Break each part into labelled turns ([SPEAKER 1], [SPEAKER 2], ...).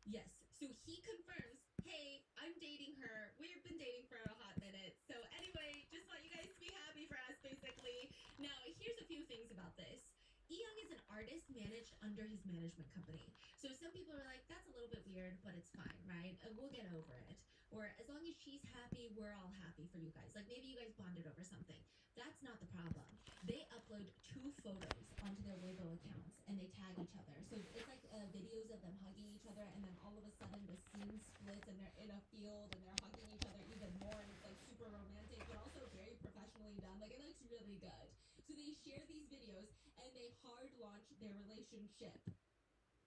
[SPEAKER 1] Yes. So he confirms, hey, I'm dating her. We've been dating for a hot minute. So, anyway, just want you guys to be happy for us, basically. Now, here's a few things about this. Young is an artist managed under his management company. So some people are like, that's a little bit weird, but it's fine, right? We'll get over it. Or as long as she's happy, we're all happy for you guys. Like maybe you guys bonded over something. That's not the problem. They upload two photos onto their Weibo accounts and they tag each other. So it's like videos of them hugging each other, and then all of a sudden the scene splits and they're in a field and they're hugging each other even more, and it's like super romantic, but also very professionally done. Like it looks really good. So they share these videos and they hard launch their relationship,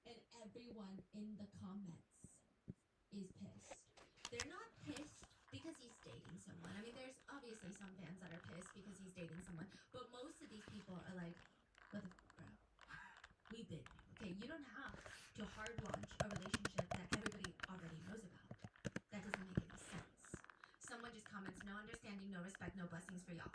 [SPEAKER 1] and everyone in the comments is pissed. They're not pissed because he's dating someone. I mean, there's obviously some fans that are pissed because he's dating someone, but most of these people are like, what the bro? We've been, okay? You don't have to hard launch a relationship that everybody already knows about. That doesn't make any sense. Someone just comments, no understanding, no respect, no blessings for y'all.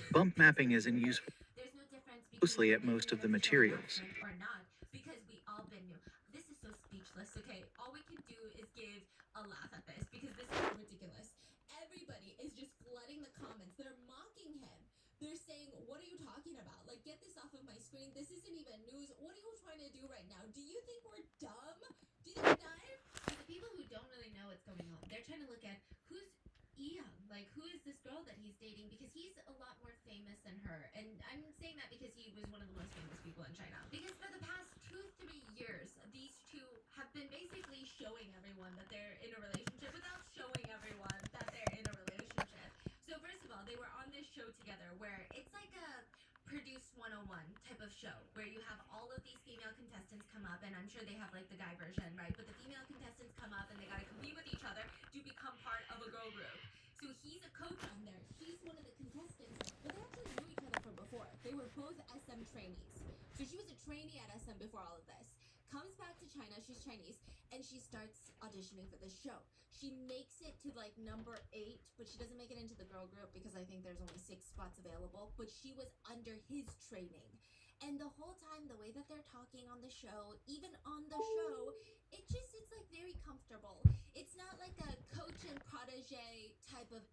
[SPEAKER 2] Bump mapping is in use
[SPEAKER 1] There's no difference between
[SPEAKER 2] mostly
[SPEAKER 1] a
[SPEAKER 2] at most of the
[SPEAKER 1] manifestation
[SPEAKER 2] materials.
[SPEAKER 1] announcement or not because we all been new. This is so speechless, okay? All we can do is give a laugh at this because this is ridiculous. Everybody is just flooding the comments. They're mocking him. They're saying, what are you talking about? Like, get this off of my screen. This isn't even news. What are you trying to do right now? Do you think we're dumb? Do you think we're dumb? For the people who don't really know what's going on, they're trying to look at who's Young. Like, who is this girl that he's dating? Because he's a lot more famous than her. And I'm saying that because he was one of the most famous people in China. Because for the past 2, 3 years, these two have been basically showing everyone that they're in a relationship without showing everyone that they're in a relationship. So, first of all, they were on this show together where it's like a Produce 101 type of show where you have all of these female contestants come up, and I'm sure they have like the guy version, right? But the female contestants come up and they gotta compete with each other to become part of a girl group. So he's a coach on there. She's one of the contestants, but they actually knew each other from before. They were both SM trainees. So she was a trainee at SM before all of this. Comes back to China, she's Chinese, and she starts auditioning for the show. She makes it to like number 8, but she doesn't make it into the girl group because I think there's only 6 spots available. But she was under his training. And the whole time, the way that they're talking on the show, even on the show, it's like very comfortable. It's not like a coach and protege type of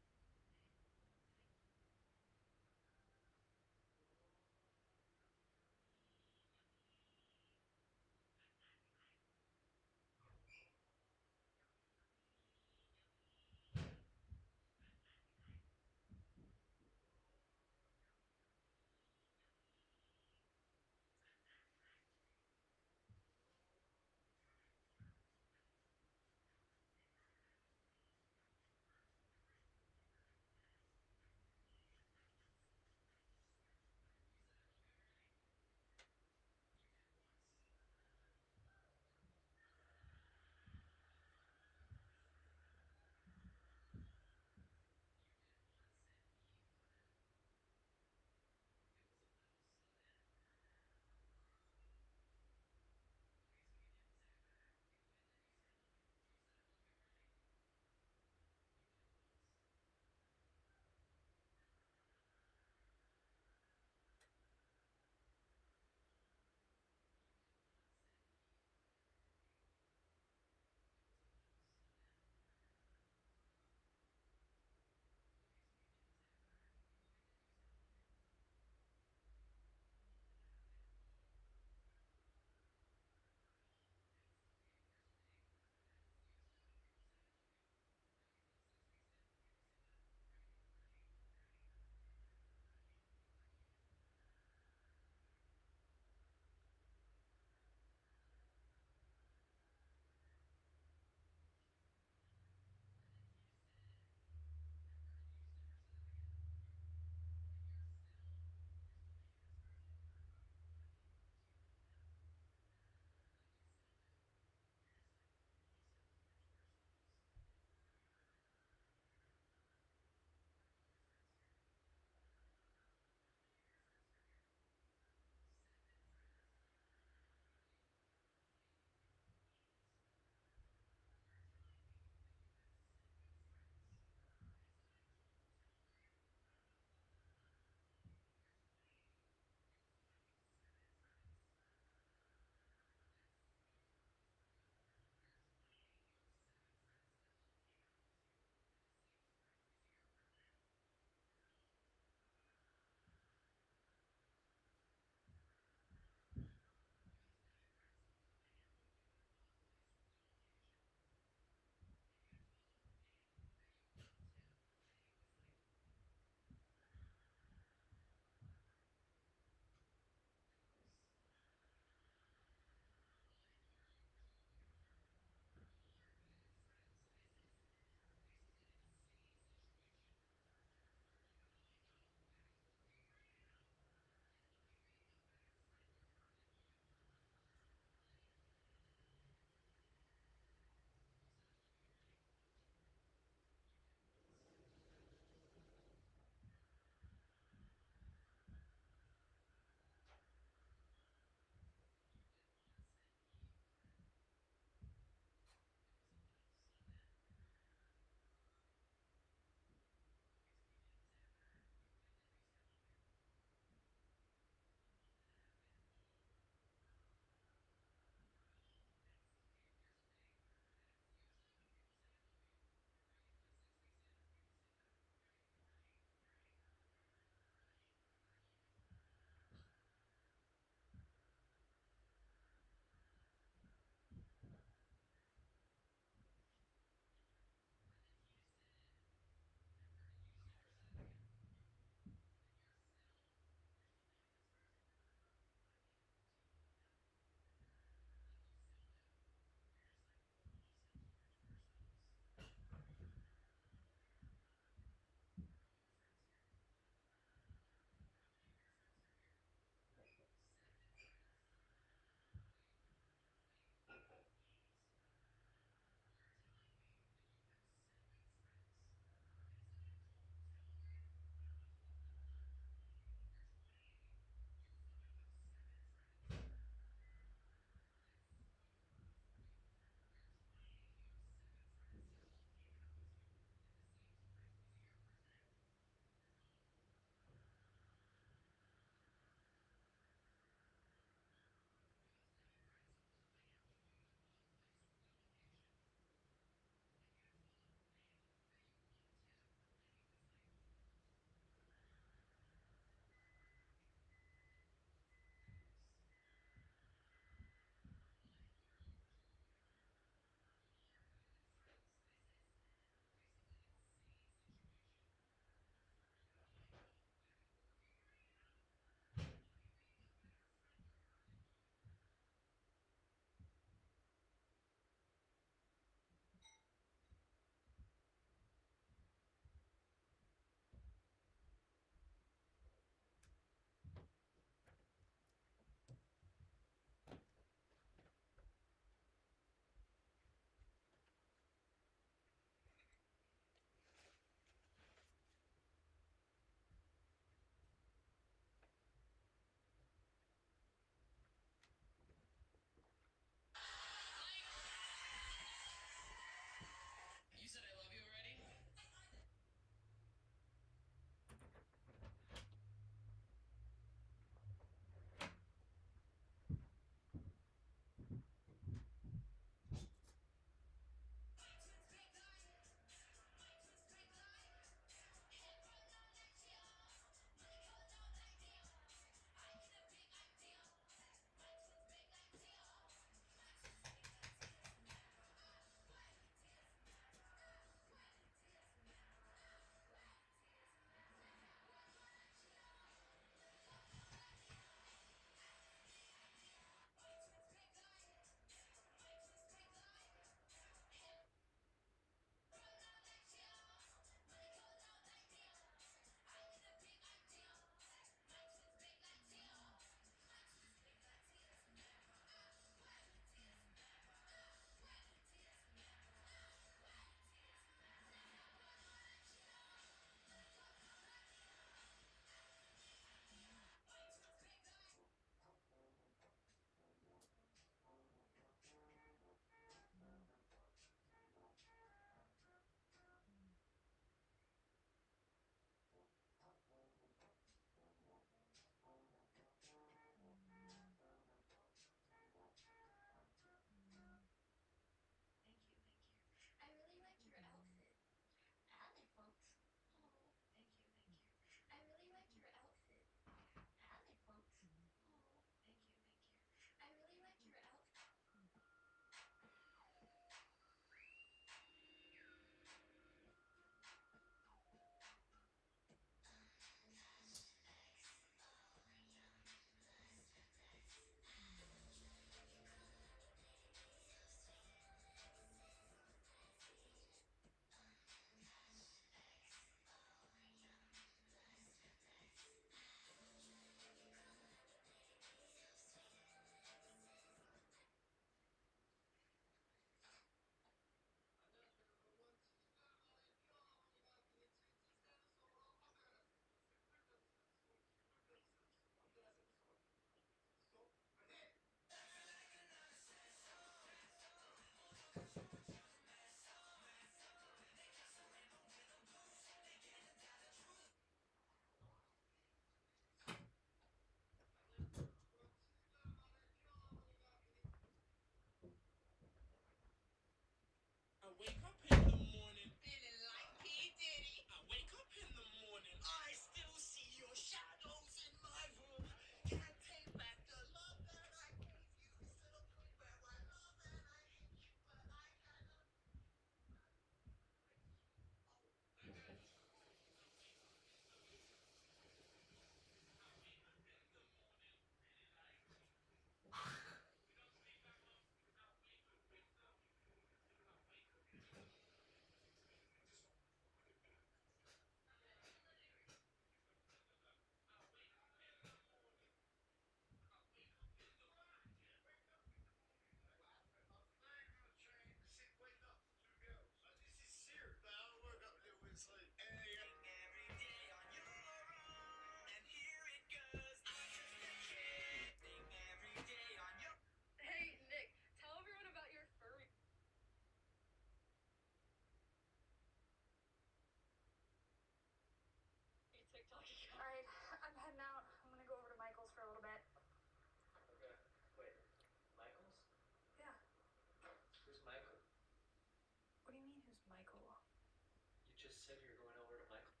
[SPEAKER 3] said you were going over to Michael.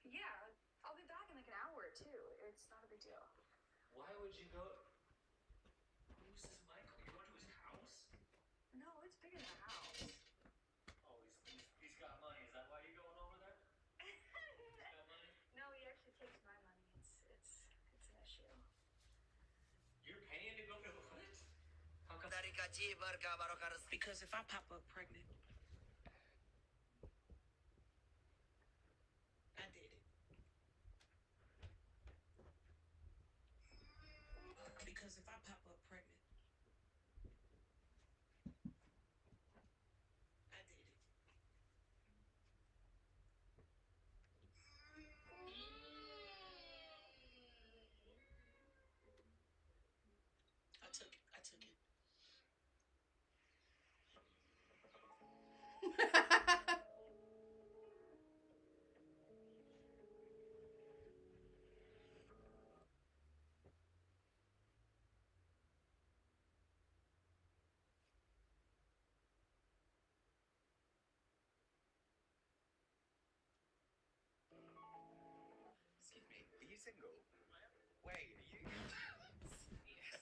[SPEAKER 4] Yeah, I'll be back in like an hour or two. It's not a big deal.
[SPEAKER 3] Why would you go? Who's this Michael? You going to his house?
[SPEAKER 4] No, it's bigger than a house.
[SPEAKER 3] Oh, he's got money. Is that why you're going over there? He's got money?
[SPEAKER 4] No, he actually takes my money. It's an issue.
[SPEAKER 3] You're paying to go to what? How come?
[SPEAKER 5] Because if I pop up pregnant, I did it. Because if I pop up pregnant, I did it. I took it.
[SPEAKER 6] Excuse me, are you single? Wait, are you?
[SPEAKER 5] Yes.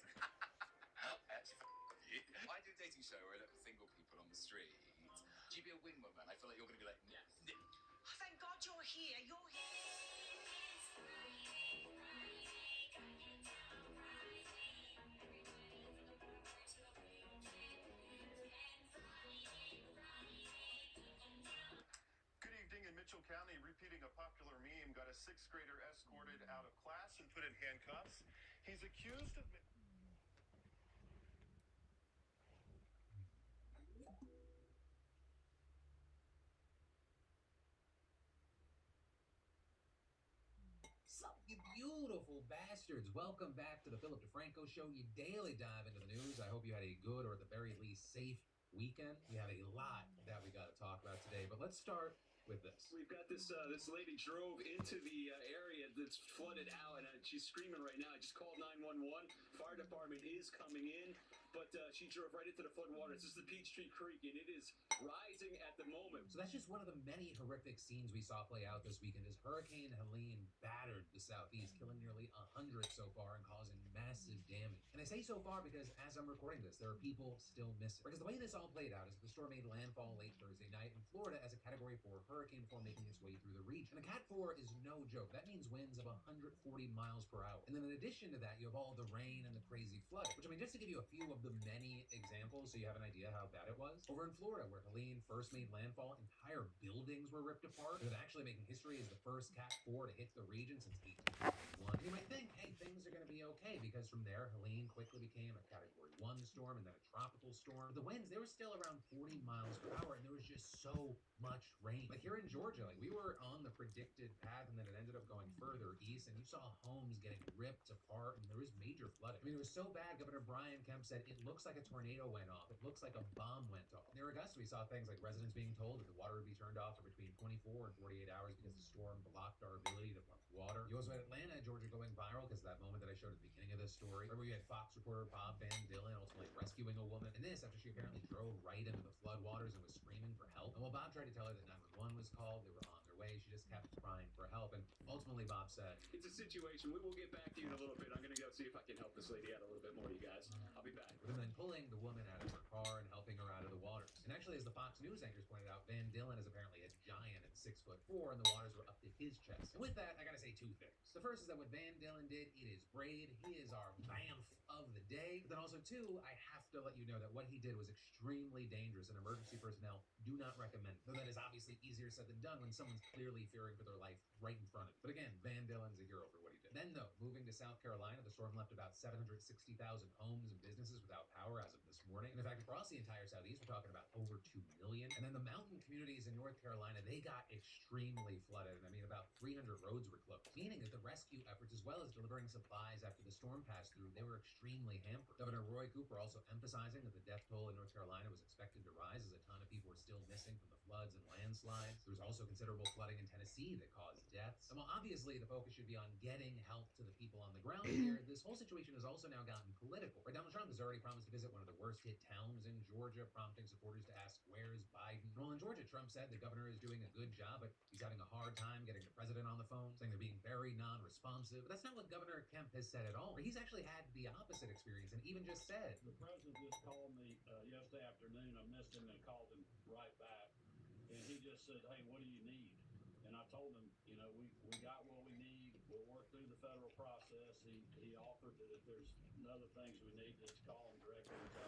[SPEAKER 6] You. I do a dating show where I look for single people on the street. Would you be a wing woman? I feel like you're going to be like, yes.
[SPEAKER 5] Thank God you're here. You're here.
[SPEAKER 7] Good evening. In Mitchell County, repeating a popular meme, got a sixth grader escorted out of class and put in handcuffs. He's accused of...
[SPEAKER 8] Sup, you beautiful bastards. Welcome back to the Philip DeFranco Show, your daily dive into the news. I hope you had a good, or at the very least, safe weekend. We have a lot that we got to talk about today, but let's start with this.
[SPEAKER 9] We've got this lady drove into the area that's flooded out, and she's screaming right now. I just called 911. Fire department is coming in, but she drove right into the flood waters. This is the Peachtree Creek, and it is rising at the moment.
[SPEAKER 8] So that's just one of the many horrific scenes we saw play out this weekend as Hurricane Helene battered the southeast, killing nearly 100 so far and causing massive damage. And I say so far because as I'm recording this, there are people still missing. Because the way this all played out is the storm made landfall late Thursday night in Florida as a Category 4 hurricane before making its way through the region. And a Cat 4 is no joke. That means winds of 140 miles per hour. And then in addition to that, you have all the rain and the crazy flood, which I mean, just to give you a few of the many examples so you have an idea how bad it was. Over in Florida, where Helene first made landfall, entire buildings were ripped apart, with it actually making history as the first Cat 4 to hit the region since 1851. You might think, hey, things are going to be okay, because from there, Helene quickly became a Category 1 storm and then a tropical storm. But the winds, they were still around 40 miles per hour, and there was just so much rain. Like here in Georgia, like we were on the predicted path, and then it ended up going further east, and you saw homes getting ripped apart, and there was major flooding. I mean, it was so bad, Governor Brian Kemp said, it looks like a tornado went off. It looks like a bomb went off. Near Augusta, we saw things like residents being told that the water would be turned off for between 24 and 48 hours because the storm blocked our ability to pump water. You also had Atlanta, Georgia going viral because that moment that I showed at the beginning of this story, where you had Fox reporter Bob Van Dillon ultimately rescuing a woman, and this after she apparently drove right into the floodwaters and was screaming for help. And while Bob tried to tell her that 911 was called, they were on their way, she just kept crying for help, and ultimately Bob said,
[SPEAKER 9] It's a situation. We will get back to you in a little bit. I'm going to go see if I can help this lady out a little bit more, you guys. I'll be back.
[SPEAKER 8] with him then pulling the woman out of her car and helping her out of the waters. And actually, as the Fox News anchors pointed out, Van Dillon is apparently a giant at 6'4", and the waters were up to his chest. And with that, I gotta say two things. The first is that what Van Dillon did, it is brave. He is our BAMF of the day. But then also two, I have to let you know that what he did was extremely dangerous, and emergency personnel do not recommend it. Though that is obviously easier said than done when someone's clearly fearing for their life right in front of you. But again, Van Dillon's a hero for what he did. Then though, moving to South Carolina, the storm left about 760,000 homes and businesses without power as of this morning. And in fact, across the entire southeast, we're talking about over 2 million. And then the mountain communities in North Carolina, they got extremely flooded. And I mean, about 300 roads were closed, meaning that the rescue efforts, as well as delivering delivering supplies after the storm passed through, they were extremely hampered. Governor Roy Cooper also emphasizing that the death toll in North Carolina was expected to rise as a ton of people were still missing from the floods and landslides. There was also considerable flooding in Tennessee that caused deaths. And while obviously the focus should be on getting help to the people on the ground here, this whole situation has also now gotten political. Right, Donald Trump has already promised to visit one of the worst hit towns in Georgia, prompting supporters to ask, where's Biden? Well, in Georgia, Trump said the governor is doing a good job, but he's having a hard time getting the president on the phone, saying they're being very non-responsive. But that's not what Governor Kemp has said at all. He's actually had the opposite experience and even just said,
[SPEAKER 9] The president just called me yesterday afternoon. I missed him and called him right back. And he just said, hey, what do you need? And I told him, you know, we got what we need. We'll work through the federal process. He offered that if there's other things we need, just call him directly. So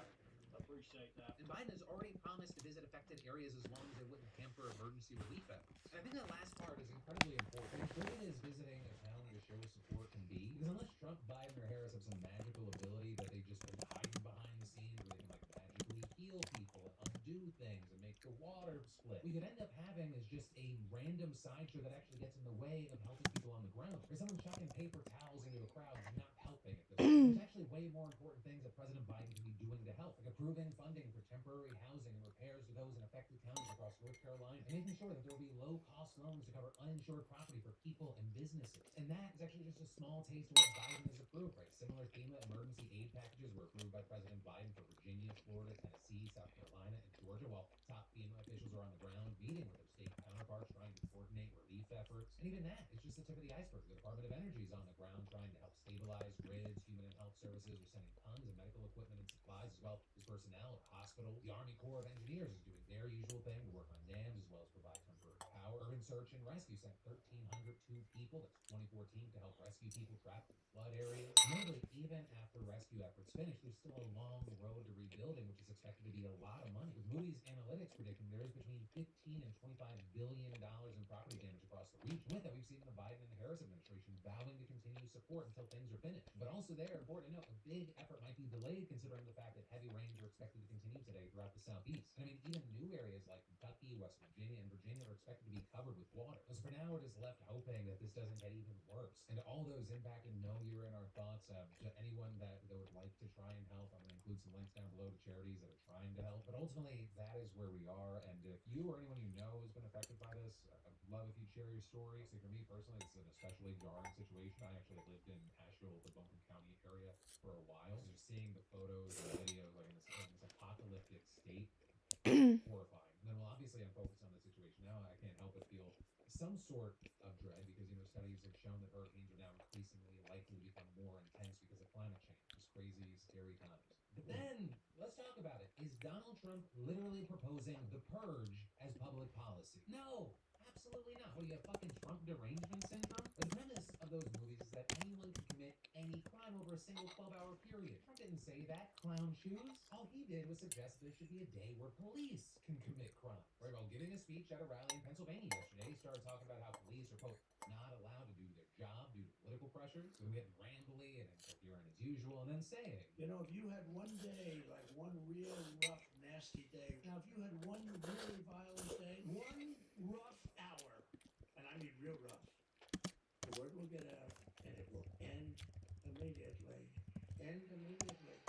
[SPEAKER 9] I appreciate that.
[SPEAKER 8] And Biden has already promised to visit affected areas as long as they wouldn't hamper emergency relief efforts. And I think that last part is incredibly important. As good as visiting a town to show support can be, because unless Trump, Biden, or Harris have some magical ability that they just been hiding behind the scenes where they can like magically heal people and undo things and make the water split, we could end up having is just a random sideshow that actually gets in the way of helping people on the ground. Or someone chucking paper towels into a crowd is not helping at this point. There's actually way more important things that President Biden can be doing to help, like approving funding for temporary housing and repairs to those in affected counties across North Carolina, and making sure that there will be low-cost loans to cover uninsured property for people and businesses. And that is actually just a small taste of what Biden has approved, right? Similar FEMA emergency aid packages were approved by President Biden for Virginia, Florida, Tennessee, South Carolina, and Georgia, while top FEMA officials are on the ground meeting with their state counterparts trying to coordinate relief efforts. And even that is just the tip of the iceberg. The Department of Energy is on the ground trying to help stabilize grids. Human and Health Services are sending tons of medical equipment and supplies, as well as personnel at hospitals. The Army Corps of Engineers is doing their usual thing to work on dams as well as provide temporary power. Urban Search and Rescue sent 1,302 people, that's 24 teams, to help rescue people trapped in flood areas. Notably, even after rescue efforts finish, there's still a long road to rebuilding, which is expected to be a lot of money. With Moody's Analytics predicting there is between $15 and $25 billion in property damage across the region. With that, we've seen the Biden and Harris administration vowing to continue support until things are finished. But also there, important to note, a big effort might be delayed considering the fact that heavy rains are expected to continue today throughout the southeast. And I mean, even new areas like Kentucky, West Virginia, and Virginia are expected to be covered with water. So for now, we're just left hoping that this doesn't get even worse. And to all those impacted, know you're in our thoughts. To anyone that would like to try and help, I'm going to include some links down below to charities that are trying to help. But ultimately, that is where we are. And if you or anyone you know has been affected by this, I'd love if you share your story. So for me personally, this is an especially jarring situation. I actually lived in Asheville, the Buncombe County area for a while. So just seeing the photos and videos like in this apocalyptic state, horrifying. And then, well, obviously I'm focused on the situation now. I can't help but feel some sort of dread because, you know, studies have shown that hurricanes are now increasingly likely to become more intense because of climate change. Just crazy, scary times. But then, let's talk about it. Is Donald Trump literally proposing the purge as public policy? No, absolutely not. What do you have, fucking Trump derangement syndrome? The premise of those movies is that anyone can commit any crime over a single 12-hour period. Trump didn't say that, clown shoes. All he did was suggest there should be a day where police can commit crime. Right, while giving a speech at a rally in Pennsylvania yesterday, he started talking about how police are, quote, not allowed to do their job due to political pressures. So getting rambly and incoherent as usual, and then saying,
[SPEAKER 10] you know, if you had one day, like one real rough, nasty day, now if you had one really violent day, one rough hour, and I mean real rough, the word will get out and it will end immediately. End immediately.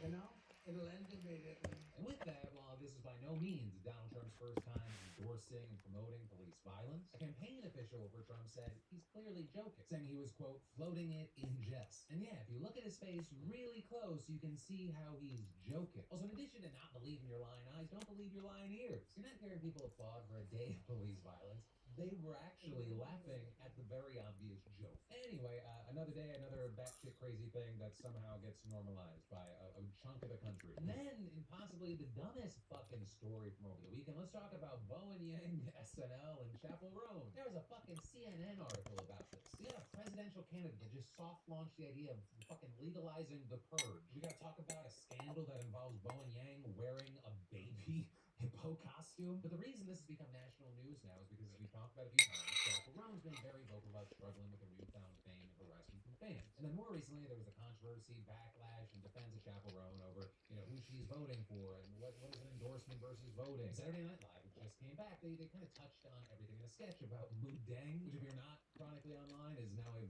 [SPEAKER 10] You know, it'll end immediately.
[SPEAKER 8] And with that, while this is by no means Donald Trump's first time endorsing and promoting police violence, a campaign official for Trump said he's clearly joking, saying he was, quote, floating it in jest. And yeah, if you look at his face really close, you can see how he's joking. Also, in addition to not believing your lying eyes, don't believe your lying ears. You're not hearing people applaud for a day of police violence. They were actually laughing at the very obvious joke. Anyway, another day, another batshit crazy thing that somehow gets normalized by a chunk of the country. And then, in possibly the dumbest fucking story from over the weekend, let's talk about Bowen Yang, SNL, and Chapel Roan. There was a fucking CNN article about this. We got a presidential candidate that just soft-launched the idea of fucking legalizing the purge. We gotta talk about a scandal that involves Bowen Yang wearing a baby hippo costume. But the reason this has become national news now is because, as we've talked about a few times, Chapel Roan's been very vocal about struggling with her newfound fame and harassment from fans. And then more recently, there was a controversy, backlash, and defense of Chapel Roan over, you know, who she's voting for and what is an endorsement versus voting. Saturday Night Live, which just came back, they kind of touched on everything in a sketch about Mood Dang, which, if you're not chronically online, is now a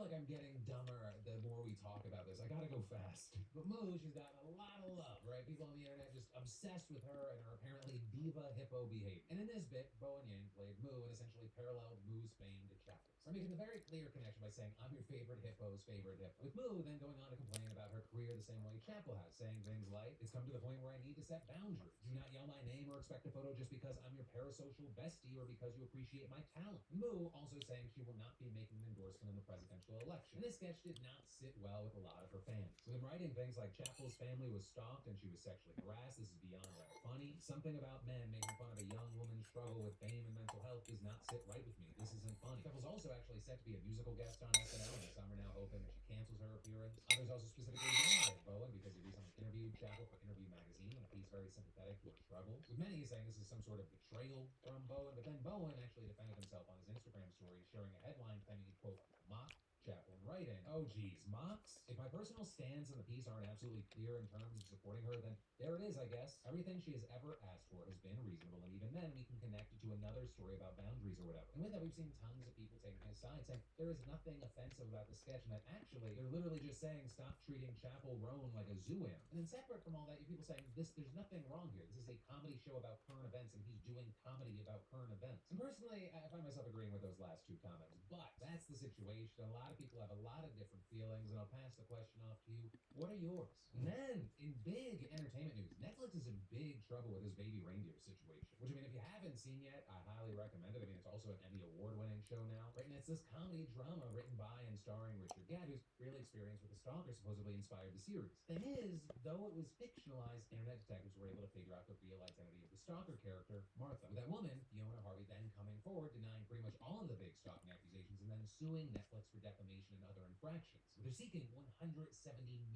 [SPEAKER 8] feel like I'm getting dumber the more we talk about this. I gotta go fast. But Moo, she's gotten a lot of love, right? People on the internet just obsessed with her and her apparently diva hippo behavior. And in this bit, Bo and Yang played Moo and essentially paralleled Moo's fame to Chappell's. I'm making a very clear connection by saying I'm your favorite hippo's favorite hippo. With Moo then going on to complain about her career the same way Chappell has, saying things like, it's come to the point where I need to set boundaries. Do not yell my name or expect a photo just because I'm your parasocial bestie or because you appreciate my talent. Moo also saying she will not be making an endorsement in the presidential election. And this sketch did not sit well with a lot of her fans. With them writing things like Chappell's family was stalked and she was sexually harassed. This is beyond funny. Something about men making fun of a young woman's struggle with fame and mental health does not sit right with me. This isn't funny. Chappell's also actually set to be a musical guest on SNL, and some are now hoping that she cancels her appearance. Others also specifically mad at Bowen because he recently interviewed Chappell for Interview magazine in a piece very sympathetic to her struggles. With many saying this is some sort of betrayal from Bowen, but then Bowen actually defended himself on his Instagram story, sharing a headline claiming he, quote, mocked Chappell in writing. Oh geez, mocks? If my personal stance on the piece aren't absolutely clear in terms of supporting her, then there it is, I guess. Everything she has ever asked for has been reasonable, and even then we can connect it to another story about boundaries or whatever. And with that, we've seen tons of people taking his side, saying there is nothing offensive about the sketch, and that actually they're literally just saying stop treating Chappell Roan like a zoo animal. And then separate from all that, you people saying there's nothing wrong here. This is a comedy show about current events, and he's doing comedy about current events. And personally, I find myself agreeing with those last two comments, but that's the situation. A lot of people have a lot of different feelings, and I'll pass the question off to you. What are yours? And then, in big entertainment news, Netflix is in big trouble with this baby reindeer situation, which, I mean, if you haven't seen yet, I highly recommend it. I mean, it's also an Emmy Award-winning show now, right? And it's this comedy drama written by and starring Richard Gere, who's really experienced with the stalker, supposedly inspired the series. Thing is, though it was fictionalized, internet detectives were able to figure out the real identity of the stalker character, Martha. With that woman, Fiona Harvey, then coming forward, denying pretty much all of the big stalking accusations, and then suing Netflix for defamation and other infractions. They're seeking $170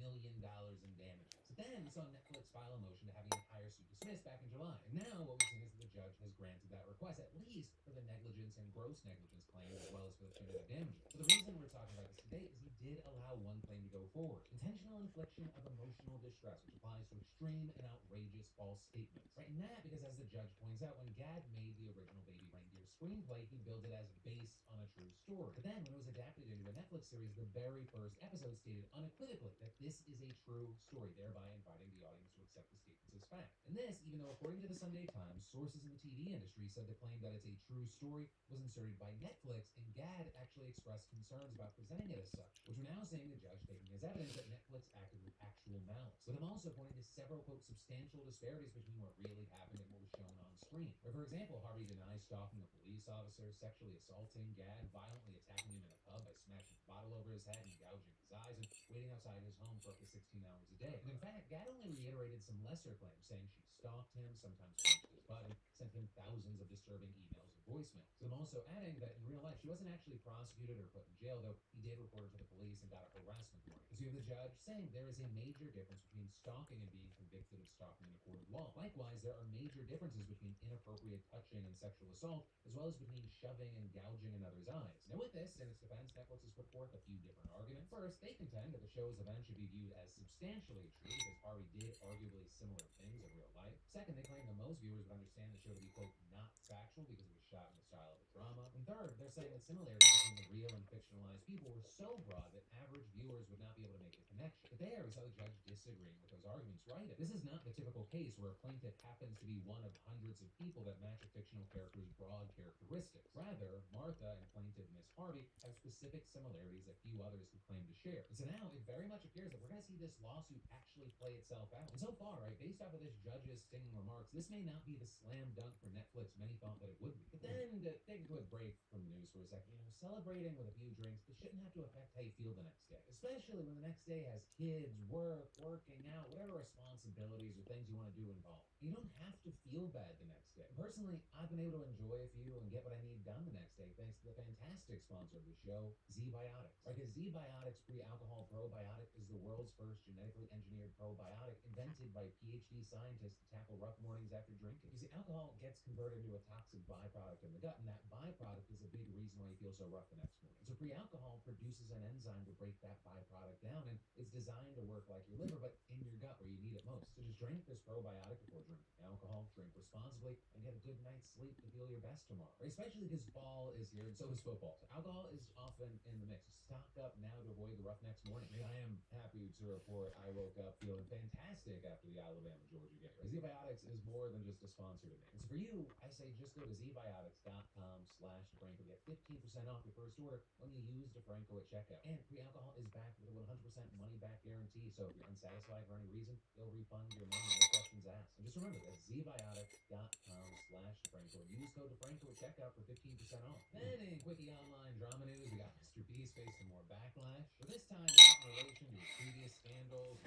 [SPEAKER 8] million in damages. So then we saw Netflix file a motion to have the entire suit dismissed back in July. And now what we've seen is that the judge has granted that request, at least for the negligence and gross negligence claims, as well as for the punitive damages. So the reason we're talking about this today is he did allow one claim to go forward: intentional infliction of emotional distress, which applies to extreme and outrageous false statements. Right, and that because, as the judge points out, when Gad made the original Baby Reindeer screenplay, he billed it as based on a true story. But then when it was adapted into a Netflix series, the very first episode stated unequivocally that this is a true story, thereby inviting the audience to accept the statements as fact. And this, even though according to the Sunday Times, sources in the TV industry said the claim that it's a true story was inserted by Netflix, and Gad actually expressed concerns about presenting it as such, which we're now seeing the judge taking as evidence that Netflix acted with actual malice, with him also pointing to several, quote, substantial disparities between what really happened and what was shown on screen. Where, for example, Harvey denies stalking a police officer, sexually assaulting Gad, violently attacking him in a pub by smashing a bottle over his head and gouging his eyes, and waiting outside his home for up to 16 hours a day. And in fact, Gad only reiterated some lesser claims, saying she stalked him, sometimes punched his butt, and sent him thousands of disturbing emails and voicemails. So I'm also adding that in real life, she wasn't actually prosecuted or put in jail, though he did report her to the police and got a harassment warning. So you have the judge saying there is a major difference between stalking and being convicted of stalking in a court of law. Likewise, there are major differences between inappropriate touching and sexual assault, as well as between shoving and gouging in others' eyes. Now with this, in its defense, Netflix has put forth a few different arguments. First, they contend that the show's events should be viewed as substantially true because Harvey did arguably similar things in real life. Second, they claim that most viewers would understand the show to be, quote, not factual because it was shot in the style of a drama. And third, they're saying that similarities between the real and fictionalized people were so broad that average viewers would not be able to make the connection. But there, we saw the judge disagreeing with those arguments, right? This is not the typical case where a plaintiff happens to be one of hundreds of people that match a fictional character's broad characteristics. Rather, Martha and plaintiff Miss Harvey have specific similarities that few others could claim to share. And so now it very much appears that we're going to see this lawsuit actually play itself out. And so far, right, based off of this judge's stinging remarks, this may not be the slam dunk for Netflix many thought that it would be. But then, to take a quick break from the news for a second, celebrating with a few drinks, it shouldn't have to affect how you feel the next day. Especially when the next day has kids, work, working out, whatever responsibilities or things you want to do involved. You don't have to feel bad the next day. Personally, I've been able to enjoy a few and get what I need done the next day thanks to the fantastic sponsor of the show, Z-Biotics. Right, because Z-Biotics pre-alcohol probiotic is the world's first genetically engineered probiotic invented by PhD scientists to tackle rough mornings after drinking. You see, alcohol gets converted into a toxic byproduct in the gut, and that byproduct is a big reason reason why you feel so rough the next morning. So pre-alcohol produces an enzyme to break that byproduct down, and it's designed to work like your liver, but in your gut where you need it most. So just drink this probiotic before drinking alcohol, drink responsibly, and get a good night's sleep to feel your best tomorrow. Especially because fall is here, and so is football. So alcohol is often in the mix. Stock up now to avoid the rough next morning. I am happy to report I woke up feeling fantastic after the Alabama-Georgia game. ZBiotics is more than just a sponsor to me. And so for you, I say just go to zbiotics.com/DeFranco. Get 15% off your first order when you use DeFranco at checkout. And pre-alcohol is backed with a 100% money-back guarantee. So if you're unsatisfied for any reason, they'll refund your money, no questions asked. And just remember, that's zbiotics.com/DeFranco. Use code DeFranco at checkout for 15% off. Then in quickie online drama news, we got Mr. Beast facing more backlash. But this time, not in relation to his previous scandals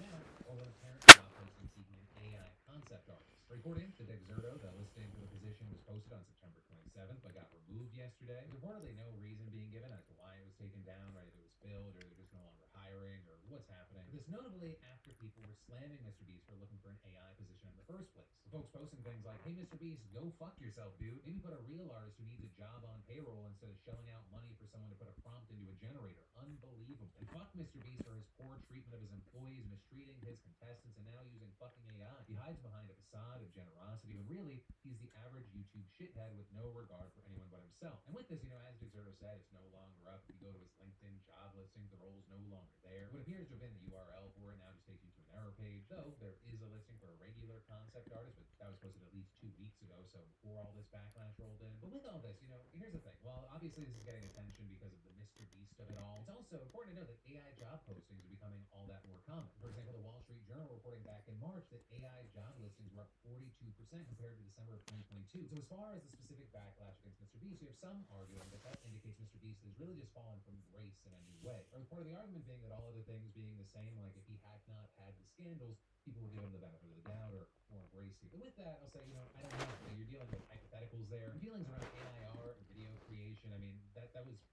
[SPEAKER 8] now, or an apparent job posting seeking an AI concept artist. According to Dexerto, the listing for the position was posted on September 27th, but got removed yesterday. There's reportedly no reason being given as to why it was taken down, right? If it was filled, or they're just no longer hiring, or what's happening. This notably after people were slamming Mr. Beast for looking for an AI position in the first place. The folks posting things like, "Hey, Mr. Beast, go fuck yourself, dude. Maybe put a real artist who needs a job on payroll instead of shelling out money for someone to put a prompt into a generator." Unbelievable. And fuck Mr. Beast for his poor treatment of his employees, mistreating his contestants, and now using fucking AI. He hides behind a facade of generosity, when really he's the average YouTube shithead with no regard for anyone but himself. And with this, as Dexerto said, it's no longer up. If you go to his LinkedIn job listings, the role's no longer there. What appears to have been the URL for it now just takes you to an error page, though there is a listing for a regular concept artist, but that was posted at least 2 weeks ago, so before all this backlash rolled in. But with all this, here's the thing. While obviously this is getting attention because of the Mr. Beast of it all, it's also important to know that AI job postings are becoming all that more common. For example, the Wall Street Journal reporting back in March that AI job listings were up 42% compared to December of 2022. So as far as the specific backlash against Mr. Beast, you have some arguing that indicates Mr. Beast has really just fallen from grace in a new way. Or part of the argument being that all other things being the same, like if he had not had the scandals, people would give him the benefit of the doubt or more grace here. But with that, I'll say, I don't know. You're dealing with hypotheticals there. Feelings around AI art and video creation,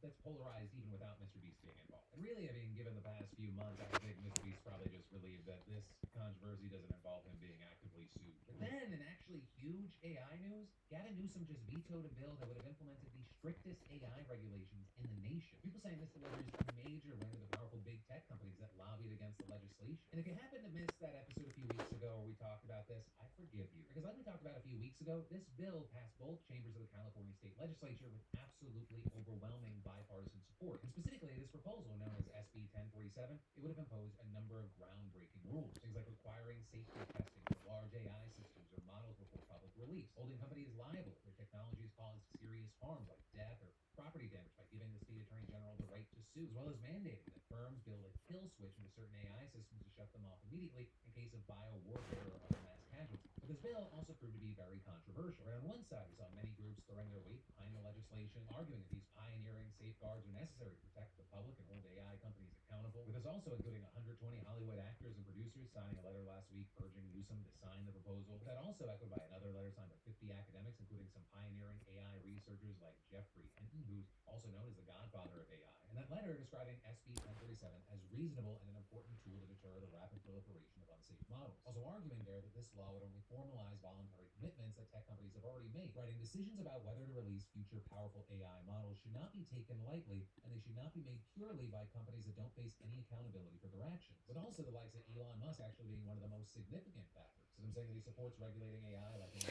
[SPEAKER 8] that's polarized even without Mr. Beast being involved. And really, given the past few months, I think Mr. Beast probably just relieved that this controversy doesn't involve him being actively sued. But then, in actually huge AI news, Gavin Newsom just vetoed a bill that would have implemented the strictest AI regulations in the nation. People saying this delivers a major win to the powerful big tech companies that lobbied against the legislation. And if you happen to miss that episode a few weeks ago where we talked about this, I forgive you. Because like we talked about a few weeks ago, this bill passed both chambers of the California State Legislature with absolutely overwhelming bipartisan support. And specifically, this proposal, known as SB 1047, it would have imposed a number of groundbreaking rules. Things like requiring safety testing for large AI systems or models before public release, holding companies liable if their technologies caused serious harms like death or property damage by giving the state attorney general the right to sue, as well as mandating that firms build a kill switch into certain AI systems to shut them off immediately in case of bio-warfare or other mass casualties. But this bill also proved to be very controversial. Right, on one side, we saw many groups throwing their weight behind the legislation, arguing that these pioneering safeguards are necessary to protect the public and hold AI companies accountable, with us also including 120 Hollywood actors and producers signing a letter last week urging Newsom to sign the proposal. But that also echoed by another letter signed by 50 academics, including some pioneering AI researchers like Jeffrey Hinton, who's also known as the godfather of AI. And that letter describing SB 1047 as reasonable and an important tool to deter the rapid proliferation of unsafe models. Also arguing there that this law would only formalize voluntary commitments that tech companies have already made, writing decisions about whether to release future powerful AI models should not be taken lightly, and they should not be made purely by companies that don't face any accountability for their actions. With also the likes of Elon Musk actually being one of the most significant factors. So I'm saying that he supports regulating AI like a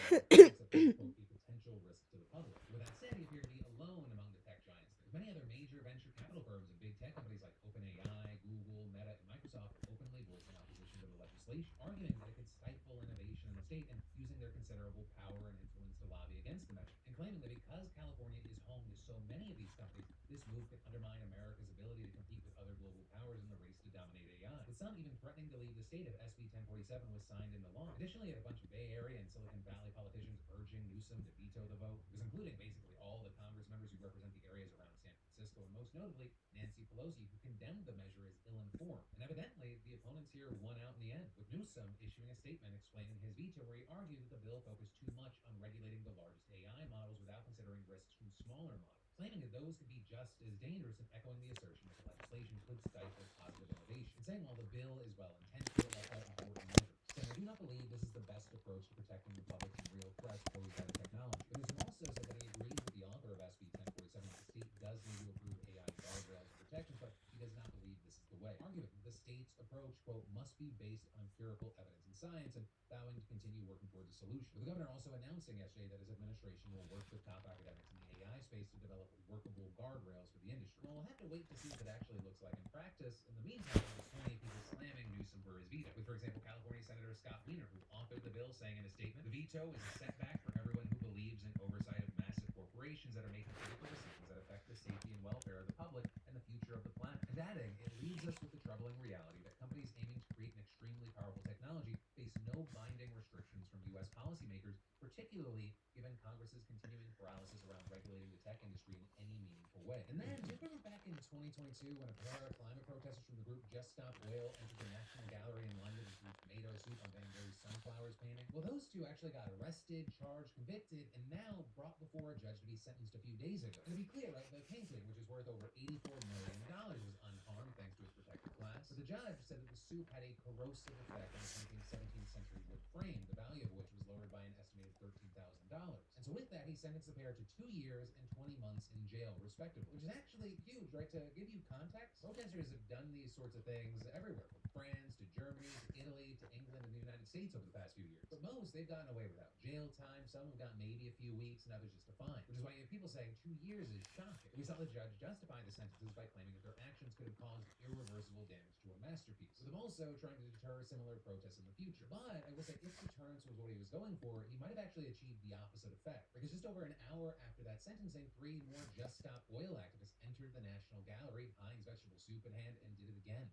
[SPEAKER 8] potential risk to the public. With that said, he appeared to be alone among the tech giants. There's many other major venture capital firms and big tech companies like OpenAI, Google, Meta, and Microsoft openly voicing opposition to the legislation, arguing that it could stifle innovation in the state and using their considerable power and influence to lobby against the measure, and claiming that because California is home to so many of these companies, this move could undermine America's ability to compete with other global powers in the race to dominate AI, with some even threatening to leave the state if SB 1047 was signed into law. Additionally, you had a bunch of Bay Area and Silicon Valley politicians urging Newsom to veto the vote, was including basically all the Congress members who represent the areas around San Francisco, and most notably Nancy Pelosi, who condemned the measure as ill-informed. And evidently, the opponents here won out in the end, with Newsom issuing a statement explaining his veto, where he argued that the bill focused too much on regulating the largest AI models without considering risks from smaller models, claiming that those could be just as dangerous, and echoing the assertion that the legislation could stifle positive innovation, and saying while the bill is well-intentioned, it left out important measures, saying, "I do not believe this is the best approach to protecting the public from real threats posed by the technology." But Newsom also said that he agrees with the author of SB 1047, that the state does need to approve AI guardrails and protections, but he does not believe this is the way, arguing the state's approach, quote, must be based on empirical evidence and science, and vowing to continue working towards a solution. With the governor also announcing yesterday that his administration will work with top academics in the AI space to develop workable guardrails for the industry. Well, we'll have to wait to see what it actually looks like in practice. In the meantime, there's so many people slamming Newsom for his veto, with, for example, California Senator Scott Wiener, who authored the bill, saying in a statement, the veto is a setback for everyone who believes in oversight of massive corporations that are making critical decisions that affect the safety and welfare of the public and the future of the planet. And adding, it leaves us with the troubling reality that companies aiming to create an extremely powerful technology face no binding restrictions from U.S. policymakers, particularly given Congress's continuing paralysis around regulating the tech industry in any meaningful way. And then, do you remember back in 2022 when a pair of climate protesters from the group Just Stop Oil entered the National Gallery in London and threw tomato soup on Van Gogh's Sunflowers painting? Well, those two actually got arrested, charged, convicted, and now brought before a judge to be sentenced a few days ago. And to be clear, right, the painting, which is worth over $84 million, was unharmed thanks to its protected glass. But the judge said that the soup had a corrosive effect on the painting's 17th century wood frame, the value of which was lowered by an estimated $13,000. And so with that, he sentenced the pair to 2 years and 20 months in jail, respectively, which is actually huge, right? To give you context, protesters have done these sorts of things everywhere, from France to Germany to Italy to England and the United States over the past few years. But most, they've gotten away without jail time. Some have got maybe a few weeks, and others just a fine. Which is why you have people saying 2 years is shocking. We saw the judge justify the sentences by claiming that their actions could have caused irreversible damage to a masterpiece, with them also trying to deter similar protests in the future. But I will say, if deterrence was what he was going for, he might have actually achieved the opposite effect. Because just over an hour after that sentencing, 3 more Just Stop Oil activists entered the National Gallery, Heinz vegetable soup in hand, and did it again.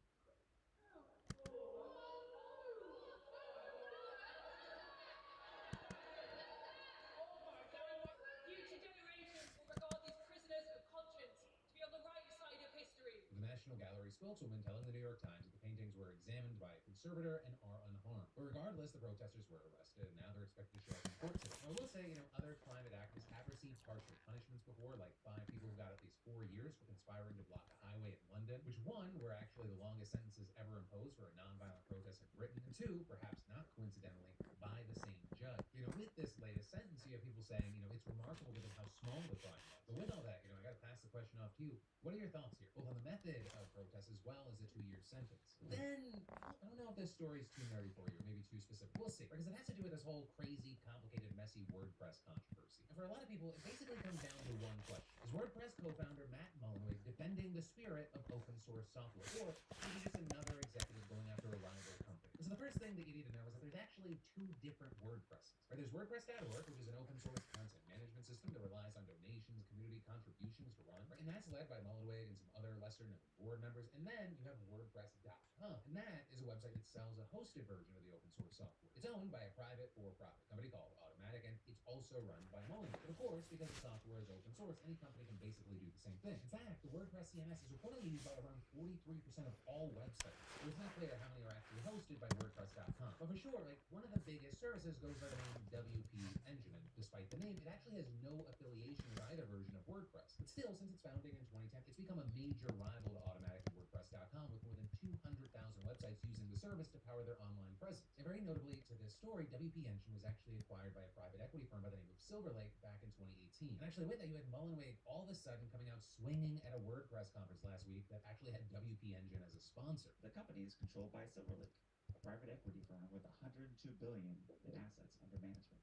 [SPEAKER 11] Future generations will regard these prisoners of conscience to be on the right side of history.
[SPEAKER 8] The National Gallery spokeswoman telling the New York Times that the paintings were examined by a conservator and are unharmed. But regardless, the protesters were arrested, and now they're expected to show up in court today. Now, I will say, other climate activists have received harsher punishments before, like 5 people who got at least 4 years for conspiring to block a highway in London, which 1 were actually the longest sentences ever imposed for a nonviolent protest in Britain, and 2, perhaps not coincidentally, by the same judge. With this latest sentence, you have people saying, it's remarkable given how small the crime was. But with all that, I got to pass the question off to you. What are your thoughts here, both on the method of protest as well as the 2-year sentence? Then, I don't know if this story is too nerdy for you, or maybe too specific. We'll see, because it has to do with this whole crazy, complicated, messy WordPress controversy. And for a lot of people, it basically comes down to one question. Is WordPress co-founder Matt Mullenweg defending the spirit of open source software, or is he just another executive going after a rival company? So the first thing that you need to know is that there's actually 2 different WordPresses. Right? There's WordPress.org, which is an open source content management system that relies on donations, community contributions to run, right? And that's led by Mullenweg and some other lesser-known board members. And then you have WordPress.com, and that is a website that sells a hosted version of the open source software. It's owned by a private for-profit company called Automatic, and it's also run by Mullenweg. But of course, because the software is open source, any company can basically do the same thing. In fact, the WordPress CMS is reportedly used by around 43% of all websites. So it's not clear how many are actually hosted by WordPress.com. But for sure, one of the biggest services goes by the name WP Engine, and despite the name, it actually has no affiliation with either version of WordPress. But still, since its founding in 2010, it's become a major rival to Automatic and WordPress.com, with more than 200,000 websites using the service to power their online presence. And very notably to this story, WP Engine was actually acquired by a private equity firm by the name of Silver Lake back in 2018. And actually with that, you had Mullenweg all of a sudden coming out swinging at a WordPress conference last week that actually had WP Engine as a sponsor.
[SPEAKER 12] The company is controlled by Silver Lake, a private equity firm with $102 billion in assets under management.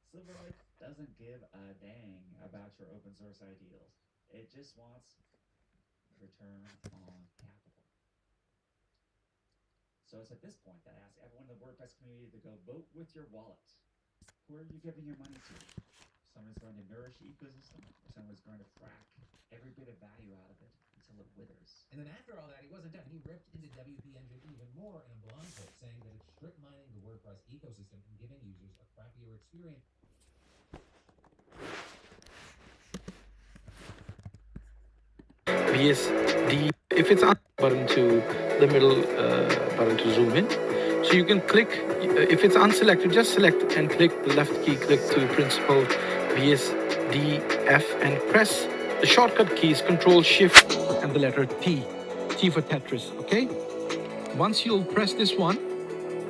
[SPEAKER 12] Silver Lake doesn't give a dang about your open source ideals. It just wants return on capital. So it's at this point that I ask everyone in the WordPress community to go vote with your wallet. Who are you giving your money to? Someone who's going to nourish the ecosystem, or someone who's going to frack every bit of value out of it until it withers?
[SPEAKER 8] And then after all that, he wasn't done. He ripped into WP Engine even more in a blog post, saying that it's strip mining the WordPress ecosystem and giving users a crappier experience.
[SPEAKER 2] BSD. If it's on button to the middle button to zoom in, so you can click. If it's unselected, just select and click the left key. Click to principal BSDF and press the shortcut keys Control Shift and the letter T. T for Tetris. Okay. Once you'll press this one,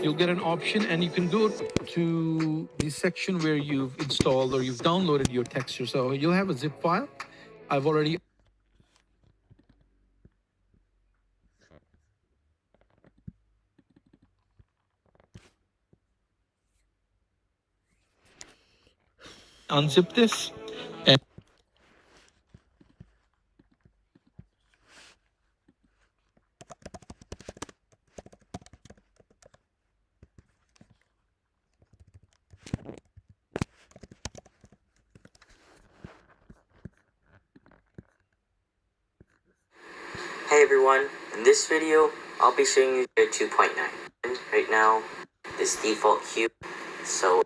[SPEAKER 2] you'll get an option, and you can go to the section where you've installed or you've downloaded your texture. So you'll have a zip file. I've already unzip this, and
[SPEAKER 13] Hey everyone, in this video, I'll be showing you Gear 2.9. Right now, this default hue, so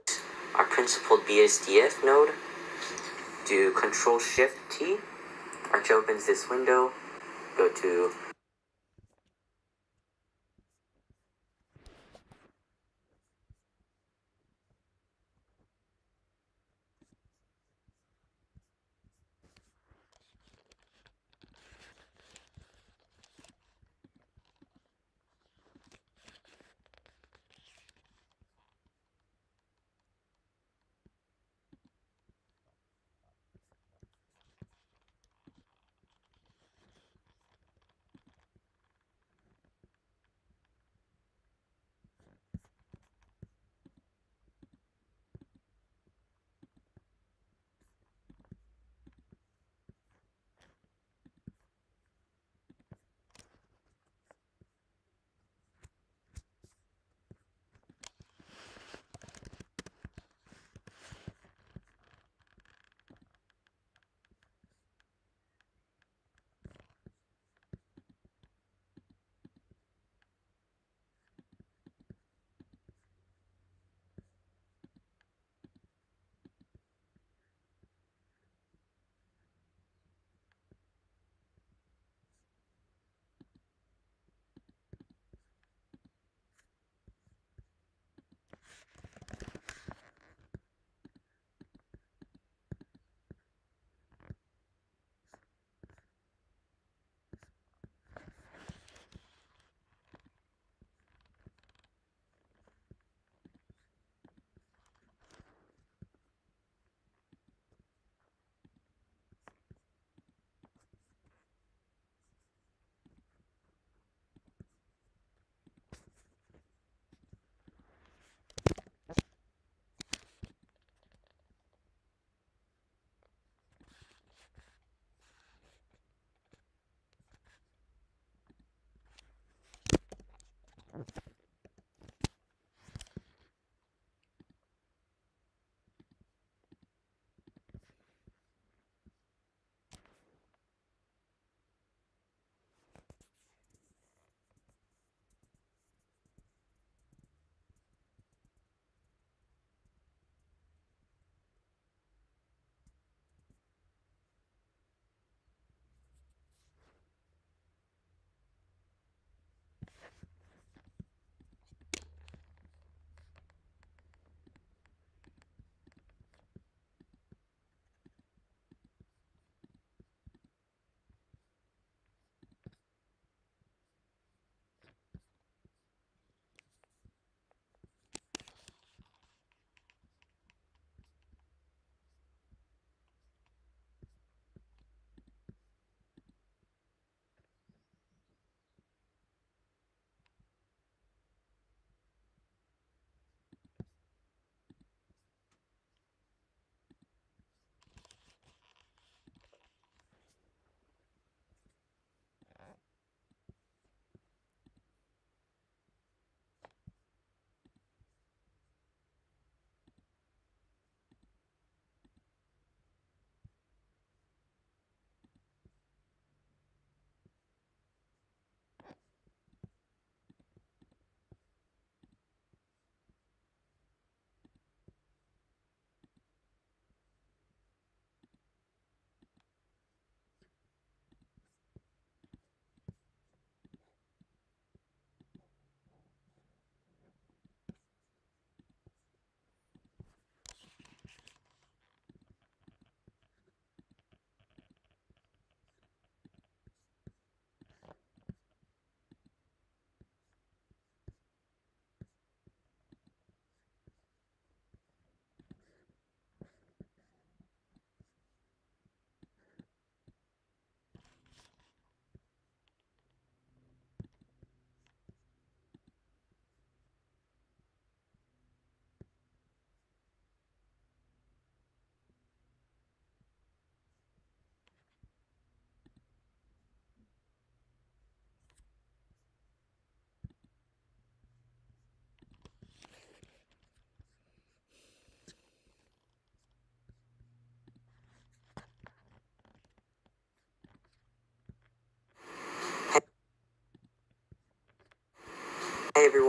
[SPEAKER 13] our principled BSDF node, do Control-Shift-T, which opens this window, go to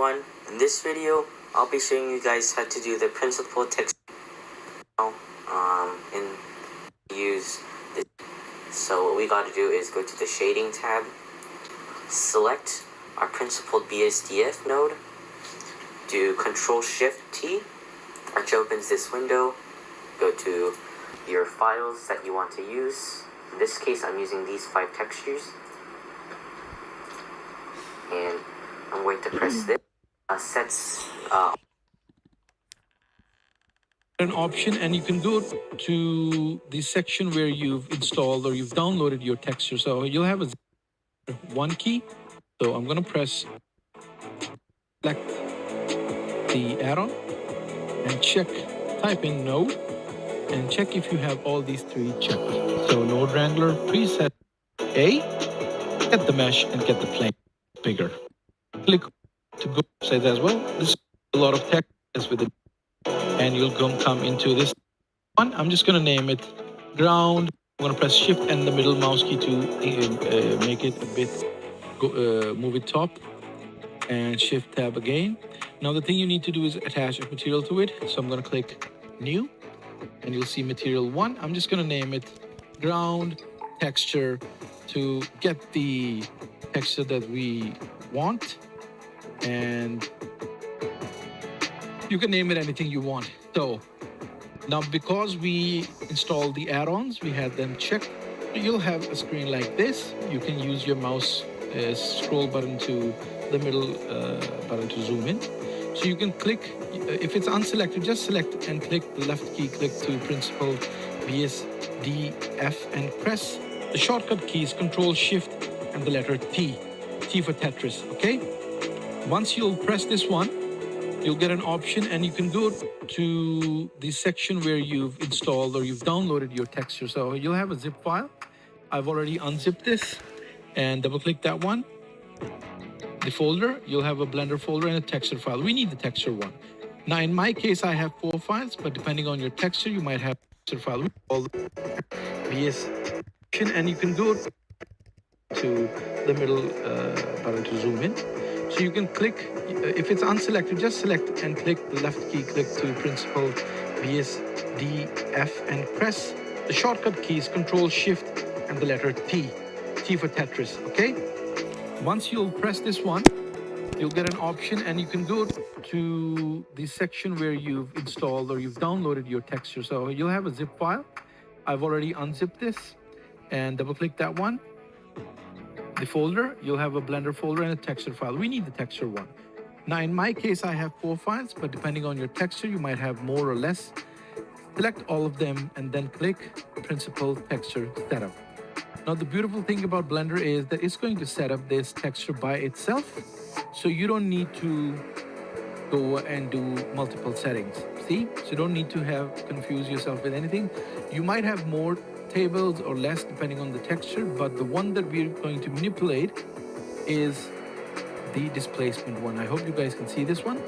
[SPEAKER 13] everyone. In this video, I'll be showing you guys how to do the principled text and use this. So what we got to do is go to the shading tab, select our principled BSDF node, do Control-Shift-T, which opens this window. Go to your files that you want to use. In this case, I'm using these 5 textures, and I'm going to press this. Sets
[SPEAKER 2] an option, and you can go to the section where you've installed or you've downloaded your texture. So you'll have a 1 key. So I'm going to press select the add-on and check, type in node and check if you have all these 3 checked. So node wrangler preset A, get the mesh and get the plane bigger. Click to go size as well. This is a lot of text with it, and you'll come into this one. I'm just going to name it ground. I'm going to press shift and the middle mouse key to make it a bit move it top, and shift tab again. Now the thing you need to do is attach a material to it. So I'm going to click new, and you'll see material 1. I'm just going to name it ground texture to get the texture that we want, and you can name it anything you want. So now, because we installed the add-ons, we had them checked, you'll have a screen like this. You can use your mouse scroll button to the middle button to zoom in. So you can click, if it's unselected, just select and click the left key, click to principled BSDF and press the shortcut keys Control-Shift and the letter T for Tetris, okay? Once you'll press this one, you'll get an option, and you can go to the section where you've installed or you've downloaded your texture. So you'll have a zip file. I've already unzipped this, and double click that one. The folder, you'll have a Blender folder and a texture file. We need the texture one. Now in my case, I have 4 files, but depending on your texture, you might have a texture file. All the BS, and you can go to the middle button to zoom in. So you can click, if it's unselected, just select and click the left key, click to principled BSDF and press the shortcut keys Control-Shift and the letter T for Tetris, okay? Once you'll press this one, you'll get an option, and you can go to the section where you've installed or you've downloaded your texture. So you'll have a zip file. I've already unzipped this, and double click that one. The folder, you'll have a Blender folder and a texture file. We need the texture one. Now in my case, I have 4 files, but depending on your texture, you might have more or less. Select all of them and then click Principled Texture Setup. Now the beautiful thing about Blender is that it's going to set up this texture by itself, so you don't need to go and do multiple settings. See? So you don't need to confuse yourself with anything. You might have more tables or less depending on the texture, but the one that we're going to manipulate is the displacement one. I hope you guys can see this one.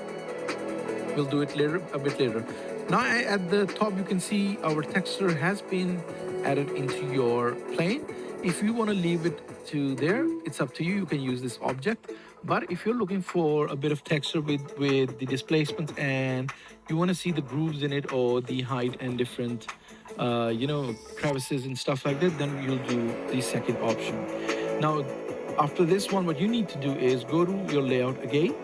[SPEAKER 2] We'll do it later, a bit later. Now at the top you can see our texture has been added into your plane. If you want to leave it to there, it's up to you. You can use this object. But if you're looking for a bit of texture with the displacement, and you want to see the grooves in it or the height and different crevices and stuff like that, then you'll do the second option. Now after this one, what you need to do is go to your layout again,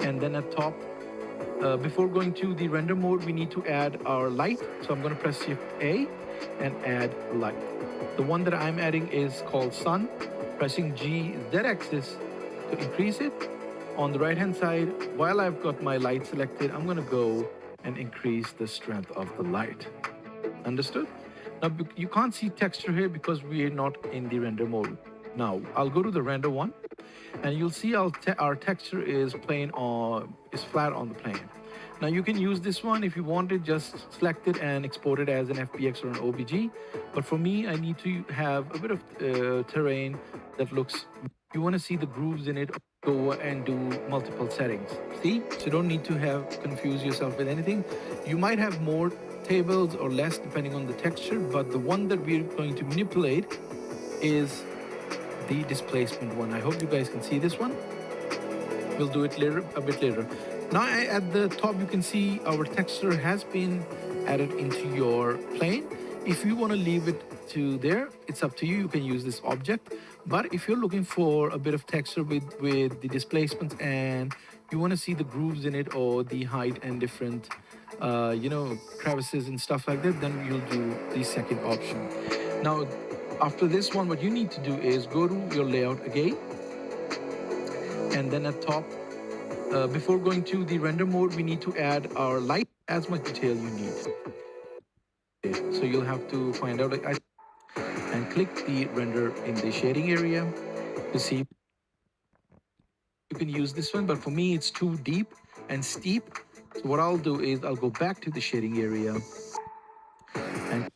[SPEAKER 2] and then at top, before going to the render mode, we need to add our light. So I'm going to press Shift A and add light. The one that I'm adding is called sun. Pressing G Z-axis to increase it. On the right hand side, while I've got my light selected, I'm going to go and increase the strength of the light. Understood? Now you can't see texture here because we're not in the render mode. Now I'll go to the render one, and you'll see our texture is flat on the plane. Now you can use this one if you wanted, just select it and export it as an FBX or an OBJ. But for me, I need to have a bit of terrain that looks, you want to see the grooves in it, go and do multiple settings. See? So you don't need to confuse yourself with anything. You might have more tables or less depending on the texture, but the one that we're going to manipulate is the displacement one. I hope you guys can see this one. We'll do it later, a bit later. Now at the top, you can see our texture has been added into your plane. If you want to leave it to there, it's up to you. You can use this object. But if you're looking for a bit of texture with the displacement and you want to see the grooves in it or the height and different, crevices and stuff like that, then you'll do the second option. Now, after this one, what you need to do is go to your layout again, and then at top, before going to the render mode, we need to add our light, as much detail you need. Okay, so you'll have to find out and click the render in the shading area to see. You can use this one, but for me it's too deep and steep. So what I'll do is I'll go back to the shading area and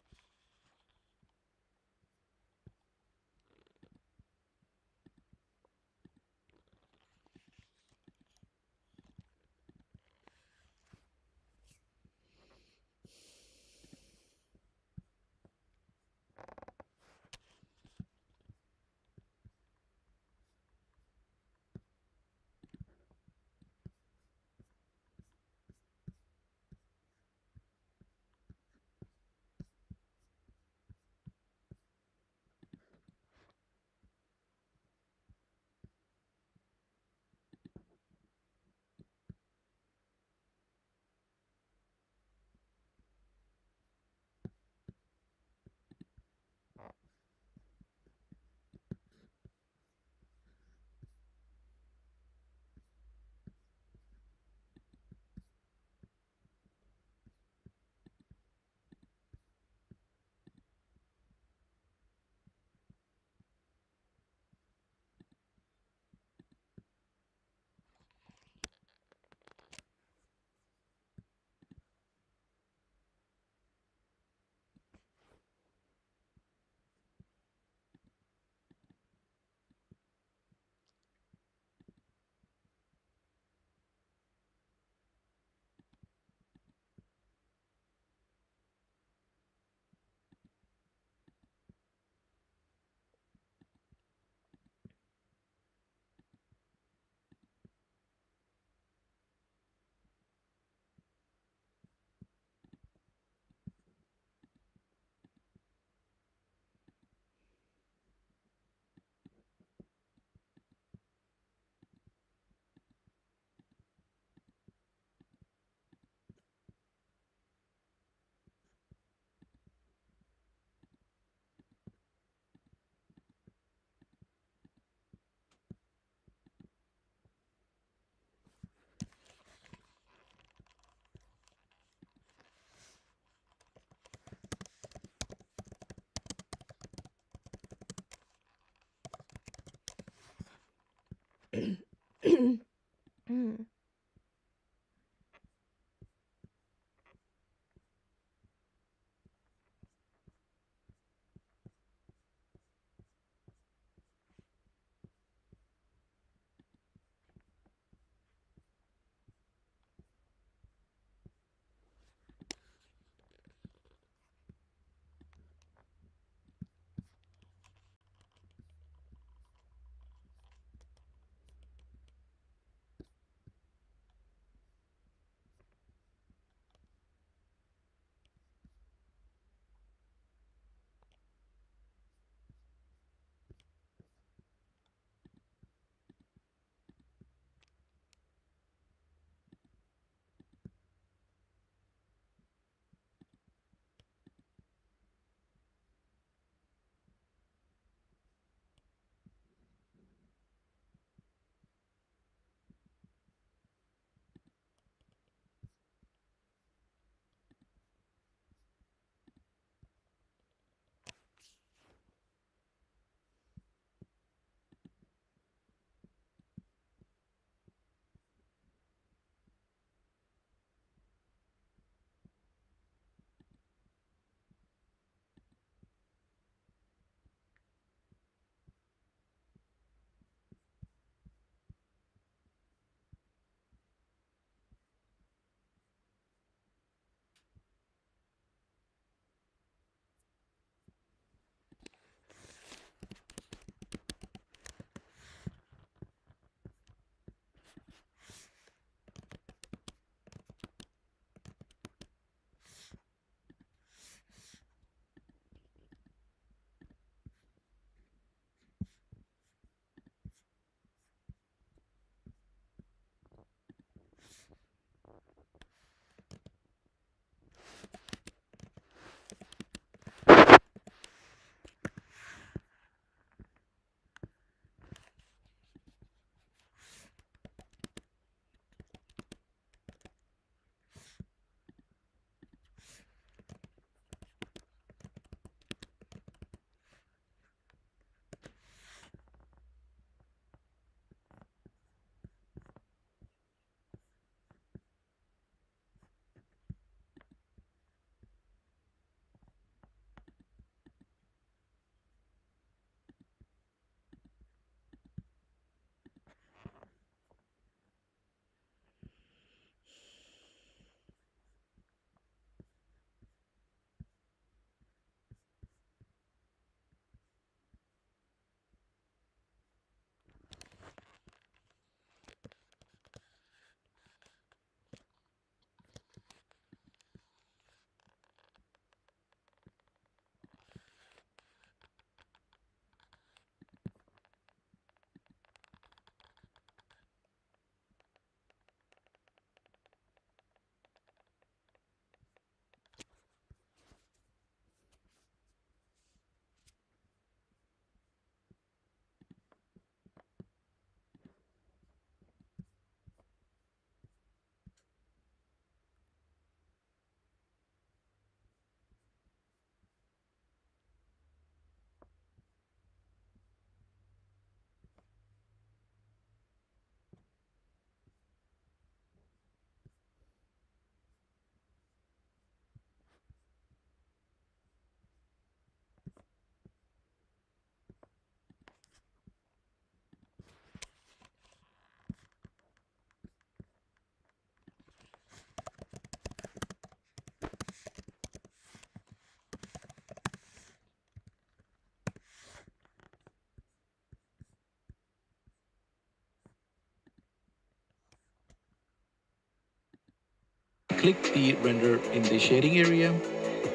[SPEAKER 2] click the render in the shading area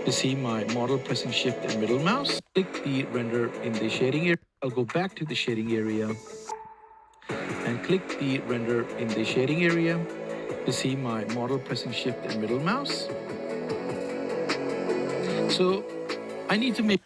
[SPEAKER 2] to see my model pressing shift and middle mouse. Click the render in the shading area. I'll go back to the shading area and click the render in the shading area to see my model pressing shift and middle mouse. So I need to make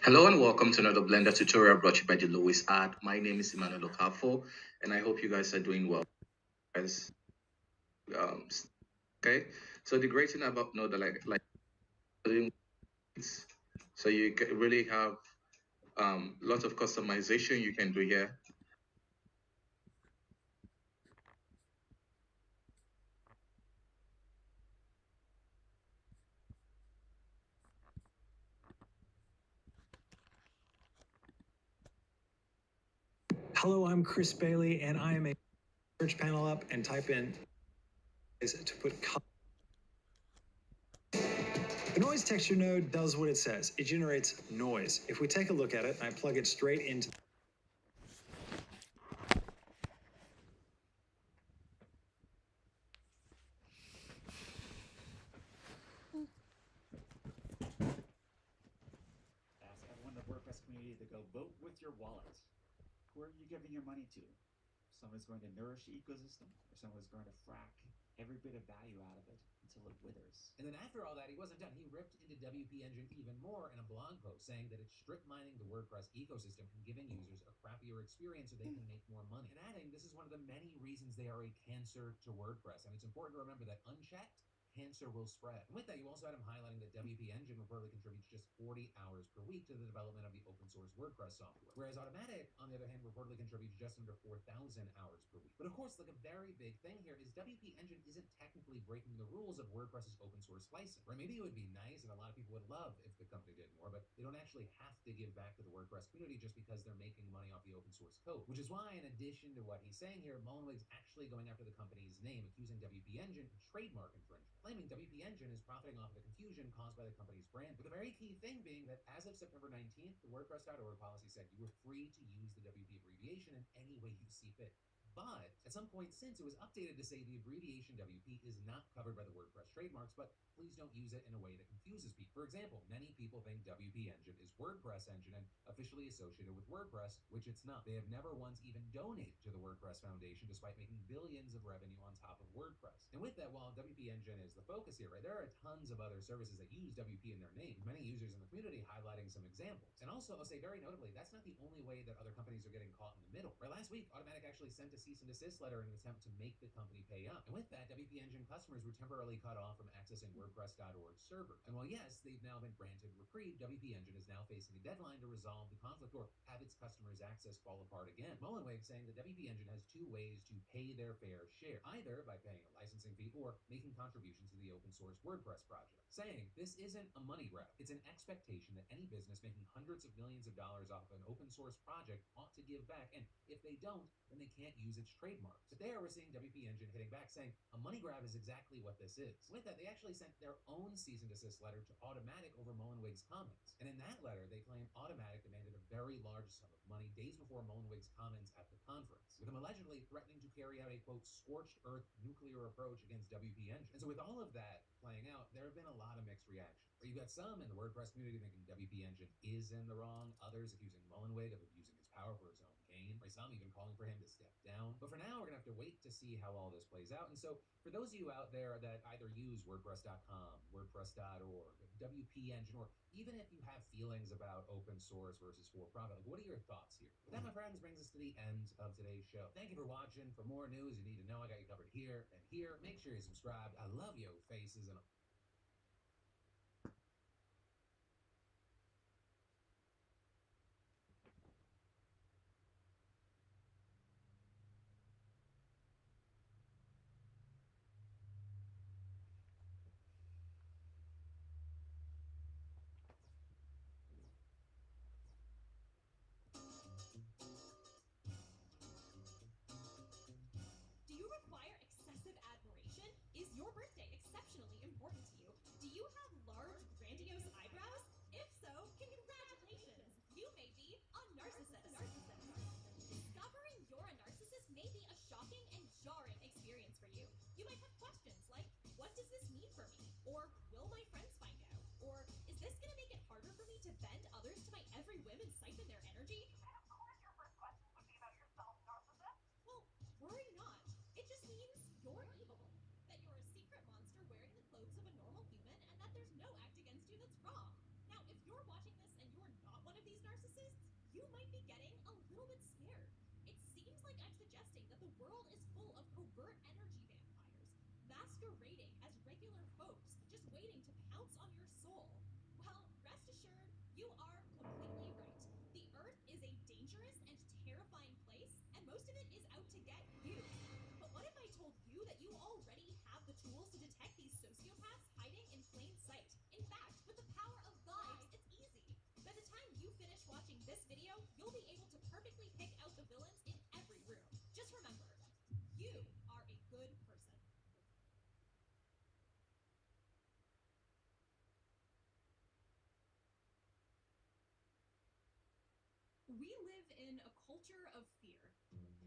[SPEAKER 14] Hello and welcome to another Blender tutorial brought to you by the Lewis Art. My name is Emmanuel Okafo and I hope you guys are doing well. Guys, okay, so the great thing about Node, like so you can really have lots of customization you can do here.
[SPEAKER 15] Hello, I'm Chris Bailey, and I am a search panel up and type in to put the noise texture node does what it says. It generates noise. If we take a look at it, and I plug it straight into
[SPEAKER 12] Ask everyone in the WordPress community to go vote with your wallet. Who are you giving your money to? Someone who's going to nourish the ecosystem, or someone who's going to frack every bit of value out of it until it withers?
[SPEAKER 8] And then after all that, he wasn't done. He ripped into WP Engine even more in a blog post, saying that it's strip mining the WordPress ecosystem and giving users a crappier experience so they can make more money. And adding, this is one of the many reasons they are a cancer to WordPress. And it's important to remember that unchecked, cancer will spread. And with that, you also had him highlighting that WP Engine reportedly contributes just 40 hours per week to the development of the open source WordPress software. Whereas Automatic, on the other hand, reportedly contributes just under 4,000 hours per week. But of course, like a very big thing here is WP Engine isn't technically breaking the rules of WordPress's open source license. Right? Maybe it would be nice and a lot of people would love if the company did more, but they don't actually have to give back to the WordPress community just because they're making money off the open source code. Which is why, in addition to what he's saying here, Mullenweg's actually going after the company's name, accusing WP Engine of trademark infringement, claiming WP Engine is profiting off of the confusion caused by the company's brand. But the very key thing being that as of September 19th, the WordPress.org policy said you were free to use the WP abbreviation in any way you see fit. But at some point since, it was updated to say the abbreviation WP is not covered by the WordPress trademarks, but please don't use it in a way that confuses people. For example, many people think WP Engine is WordPress Engine and officially associated with WordPress, which it's not. They have never once even donated to the WordPress Foundation, despite making billions of revenue on top of WordPress. And with that, while WP Engine is the focus here, right, there are tons of other services that use WP in their name, many users in the community highlighting some examples. And also, I'll say very notably, that's not the only way that other companies are getting caught in the middle. Right, last week, Automatic actually sent a cease and desist letter in an attempt to make the company pay up. And with that, WP Engine customers were temporarily cut off from accessing WordPress.org server. And while yes, they've now been granted reprieve, WP Engine is now facing a deadline to resolve the conflict or have its customers' access fall apart again. Mullenweg saying that WP Engine has two ways to pay their fair share, either by paying a licensing fee or making contributions to the open source WordPress project. Saying this isn't a money grab, it's an expectation that any business making hundreds of millions of dollars off of an open source project ought to give back, and if they don't, then they can't use its trademarks. But there we're seeing WP Engine hitting back saying a money grab is exactly what this is. With that, they actually sent their own cease and desist letter to Automatic over Mullenweg's comments. And in that letter, they claim Automatic demanded a very large sum of money days before Mullenweg's comments at the conference, with him allegedly threatening to carry out a, quote, scorched earth nuclear approach against WP Engine. And so with all of that playing out, there have been a lot of mixed reactions. Where you've got some in the WordPress community thinking WP Engine is in the wrong, others accusing Mullenweg of abusing his power for his own gain, or some even calling for him to step down. But for now, we're gonna have to wait to see how all this plays out. And so for those of you out there that either use WordPress.com, WordPress.org, WP Engine, or even if you have feelings about open source versus for-profit, like what are your thoughts here? With that, my friends, brings us to the end of today's show. Thank you for watching. For more news you need to know, I got you covered here and here. Make sure you're subscribed. I love yo faces and
[SPEAKER 1] Do you require excessive admiration? Is your birthday exceptionally important? covert energy vampires, masquerading as regular folks, just waiting to pounce on your soul. Well, rest assured, you are completely right. The Earth is a dangerous and terrifying place, and most of it is out to get you. But what if I told you that you already have the tools to detect these sociopaths hiding in plain sight? In fact, with the power of vibes, it's easy. By the time you finish watching this video, you'll be able to perfectly pick out the villains in every room. Just remember, you are a good person. We live in a culture of fear.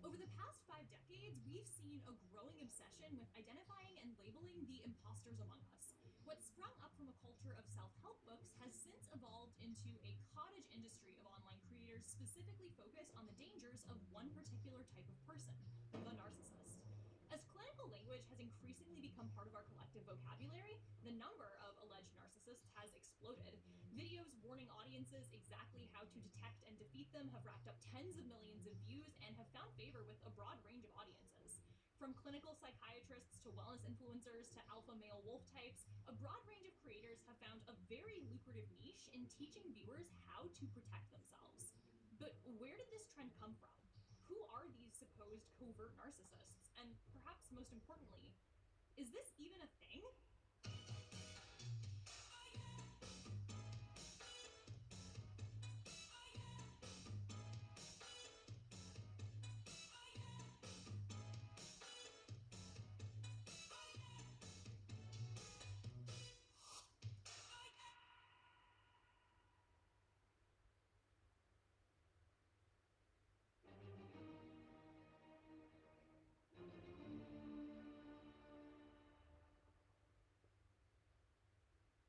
[SPEAKER 1] Over the past 5 decades, we've seen a growing obsession with identifying and labeling the imposters among us. What sprung up from a culture of self-help books has since evolved into a cottage industry of online creators specifically focused on the dangers of one particular type of person, the narcissist. As clinical language has increasingly become part of our collective vocabulary, the number of alleged narcissists has exploded. Videos warning audiences exactly how to detect and defeat them have racked up tens of millions of views and have found favor with a broad range of audiences. From clinical psychiatrists to wellness influencers to alpha male wolf types, a broad range of creators have found a very lucrative niche in teaching viewers how to protect themselves. But where did this trend come from? Who are these supposed covert narcissists? And perhaps most importantly, is this even a thing?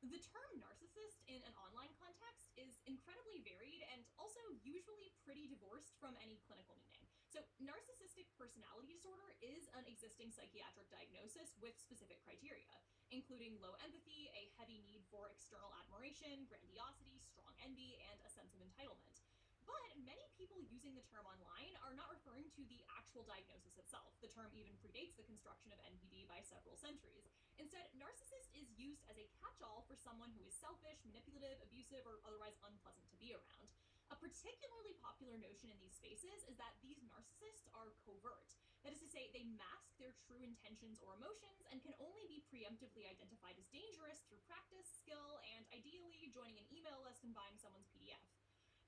[SPEAKER 1] The term narcissist in an online context is incredibly varied and also usually pretty divorced from any clinical meaning. So, narcissistic personality disorder is an existing psychiatric diagnosis with specific criteria, including low empathy, a heavy need for external admiration, grandiosity, strong envy, and a sense of entitlement. But many people using the term online are not referring to the actual diagnosis itself. The term even predates the construction of NPD by several centuries. Instead, narcissist is used as a catch-all for someone who is selfish, manipulative, abusive, or otherwise unpleasant to be around. A particularly popular notion in these spaces is that these narcissists are covert. That is to say, they mask their true intentions or emotions and can only be preemptively identified as dangerous through practice, skill, and ideally joining an email list and buying someone's PDF.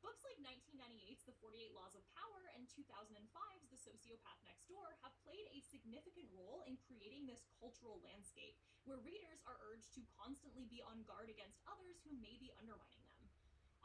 [SPEAKER 1] Books like 1998's The 48 Laws of Power and 2005's The Sociopath Next Door have played a significant role in creating this cultural landscape, where readers are urged to constantly be on guard against others who may be undermining them.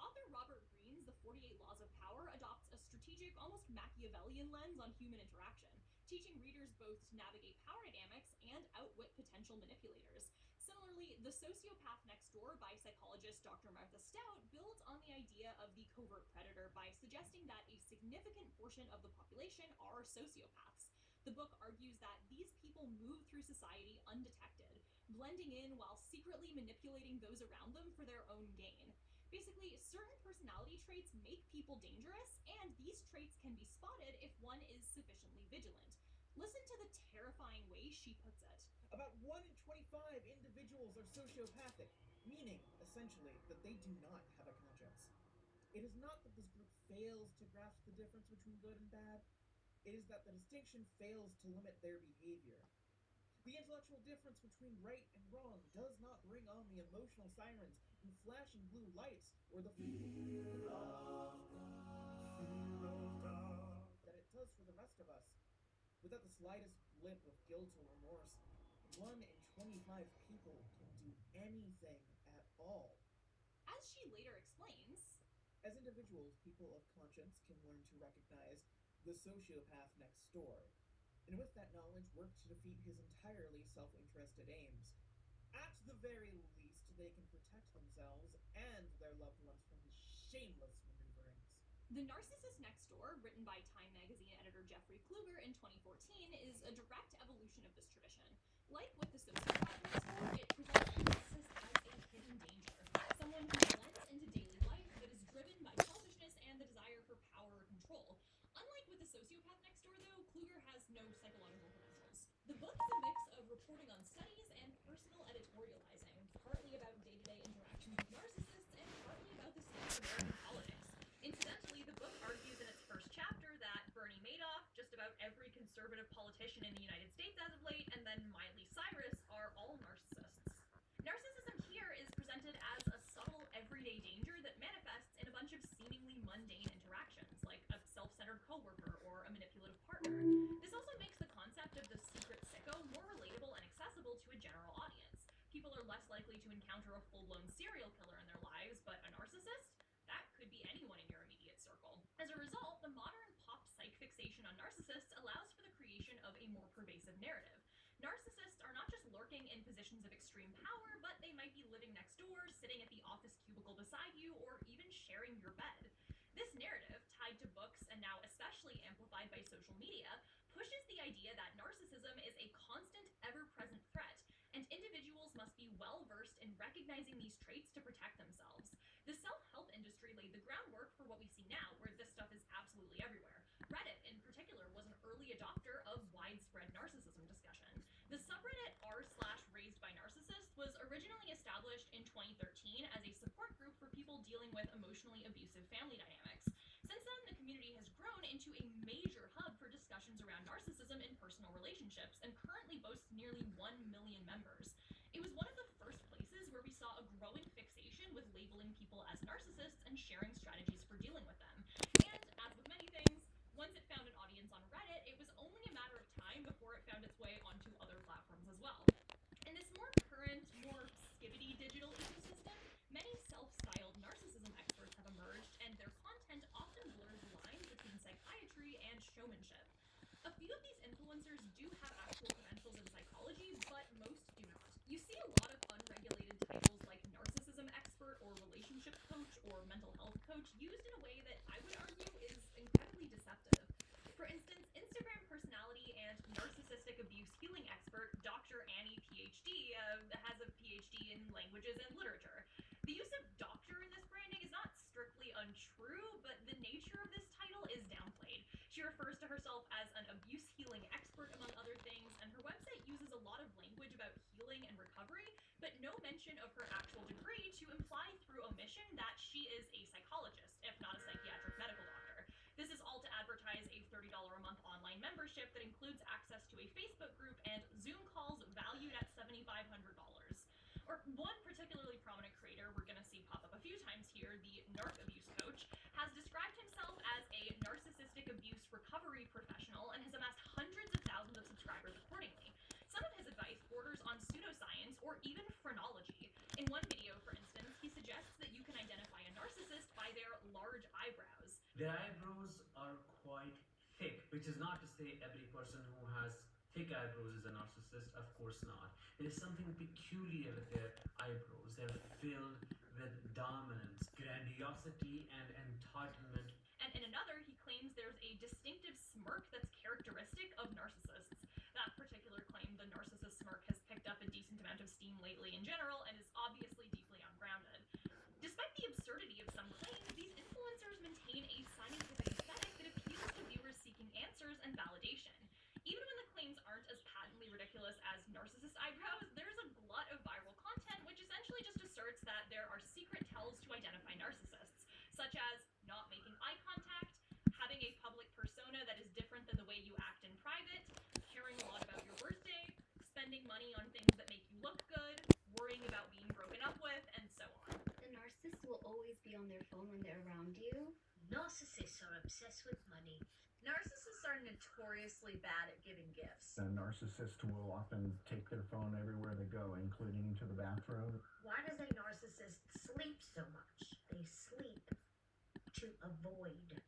[SPEAKER 1] Author Robert Greene's The 48 Laws of Power adopts a strategic, almost Machiavellian lens on human interaction, teaching readers both to navigate power dynamics and outwit potential manipulators. Similarly, The Sociopath Next Door by psychologist Dr. Martha Stout builds on the idea of the covert predator by suggesting that a significant portion of the population are sociopaths. The book argues that these people move through society undetected, blending in while secretly manipulating those around them for their own gain. Basically, certain personality traits make people dangerous, and these traits can be spotted if one is sufficiently vigilant. Listen to the terrifying way she puts it.
[SPEAKER 16] About 1 in 25 individuals are sociopathic, meaning, essentially, that they do not have a conscience. It is not that this group fails to grasp the difference between good and bad, it is that the distinction fails to limit their behavior. The intellectual difference between right and wrong does not bring on the emotional sirens and flashing blue lights or the fear of God that it does for the rest of us. Without the slightest blip of guilt or remorse, 1 in 25 people can do anything at all.
[SPEAKER 1] As she later explains,
[SPEAKER 16] as individuals, people of conscience can learn to recognize the sociopath next door, and with that knowledge work to defeat his entirely self-interested aims. At the very least, they can protect themselves and their loved ones from his shameless maneuverings.
[SPEAKER 1] The Narcissist Next Door, written by Time magazine editor Jeffrey Kluger in 2014, is a direct evolution of this tradition. Like with the Sociopath Next Door, it presents the narcissist as a hidden danger, someone who blends into daily life but is driven by selfishness and the desire for power or control. Unlike with the Sociopath Next Door, though, Kluger has no psychological credentials. reporting on studies and personal editorializing, partly about day-to-day interactions with narcissists and partly about the state of American politics. Incidentally, the book argues in its first chapter that Bernie Madoff, just about every conservative politician in the United States as of late, and then Miley Cyrus are all narcissists. Narcissism here is presented as a subtle, everyday danger that manifests in a bunch of seemingly mundane interactions, like a self-centered coworker or a manipulative partner. This also makes the concept of the secret sicko more relatable and accessible to a general audience. People are less likely to encounter a full-blown serial killer in their lives, but a narcissist? That could be anyone in your immediate circle. As a result, the modern pop psych fixation on narcissists allows for the creation of a more pervasive narrative. Narcissists are not just lurking in positions of extreme power, but they might be living next door, sitting at the office cubicle beside you, or even sharing your bed. This narrative, tied to books and now especially amplified by social media, pushes the idea that narcissism is a constant, ever-present threat, and individuals must be well-versed in recognizing these traits to protect themselves. The self-help industry laid the groundwork for what we see now, where this stuff is absolutely everywhere. Reddit, in particular, was an early adopter of widespread narcissism discussion. The subreddit r/raisedbynarcissist was originally established in 2013 as a support group for people dealing with emotionally abusive family dynamics. Since then, the community has grown into a major hub for discussions around narcissism in personal relationships and currently boasts nearly 1 million members. It was one of the first places where we saw a growing fixation with labeling people as narcissists and sharing strategies for dealing with them. And, as with many things, once it found an audience on Reddit, it was only a matter of time before it found its way onto other platforms as well. In this more current, more skibbity digital ecosystem, many self-styled narcissism experts have emerged, and their content often blurs the lines between psychiatry and showmanship. A few of these influencers do have actual credentials in psychology, but most do not. You see a lot of unregulated titles like narcissism expert or relationship coach or mental health coach used in a way that I would argue is incredibly deceptive. For instance, Instagram personality and narcissistic abuse healing expert Dr. Annie PhD has a PhD in languages and literature. The use of doctor in this branding is not strictly untrue, but the nature of this title is downplayed. She refers to herself as an abuse healing expert, among other things, and her website uses a lot of language about healing and recovery, but no mention of her actual degree to imply through omission that she is a psychologist, if not a psychiatric medical doctor. This is all to advertise a $30 a month online membership that includes access to a Facebook group and Zoom calls valued at $7,500. Or one particularly prominent creator we're going to see pop up a few times here, the narc abuse coach, has described himself as a narcissistic abuse recovery professional and has amassed hundreds of thousands of subscribers accordingly. Some of his advice borders on pseudoscience or even phrenology. In one video, for instance, he suggests that you can identify a narcissist by their large eyebrows.
[SPEAKER 17] Their eyebrows are quite thick, which is not to say every person who has thick eyebrows is a narcissist, of course not. There is something peculiar with their eyebrows. They're filled with dominance, grandiosity, and entitlement.
[SPEAKER 1] And in another, he claims there's a distinctive smirk that's characteristic of narcissists. That particular claim, the narcissist smirk, has picked up a decent amount of steam lately in general and is obviously deeply ungrounded. Despite the absurdity of some claims, these influencers maintain a scientific aesthetic that appeals to viewers seeking answers and validation. Even when the claims aren't as patently ridiculous as narcissist eyebrows, there's a glut of viral content which essentially just asserts that there are secret tells to identify narcissists, such as not making eye contact, having a public persona that is different than the way you act in private, caring a lot about your birthday, spending money on things that make you look good, worrying about being broken up with, and so on.
[SPEAKER 18] The narcissist will always be on their phone when they're around you.
[SPEAKER 5] Narcissists are obsessed with money. Narcissists are notoriously bad at giving gifts.
[SPEAKER 19] A narcissist will often take their phone everywhere they go, including to the bathroom.
[SPEAKER 5] Why does a narcissist sleep so much? They sleep to avoid.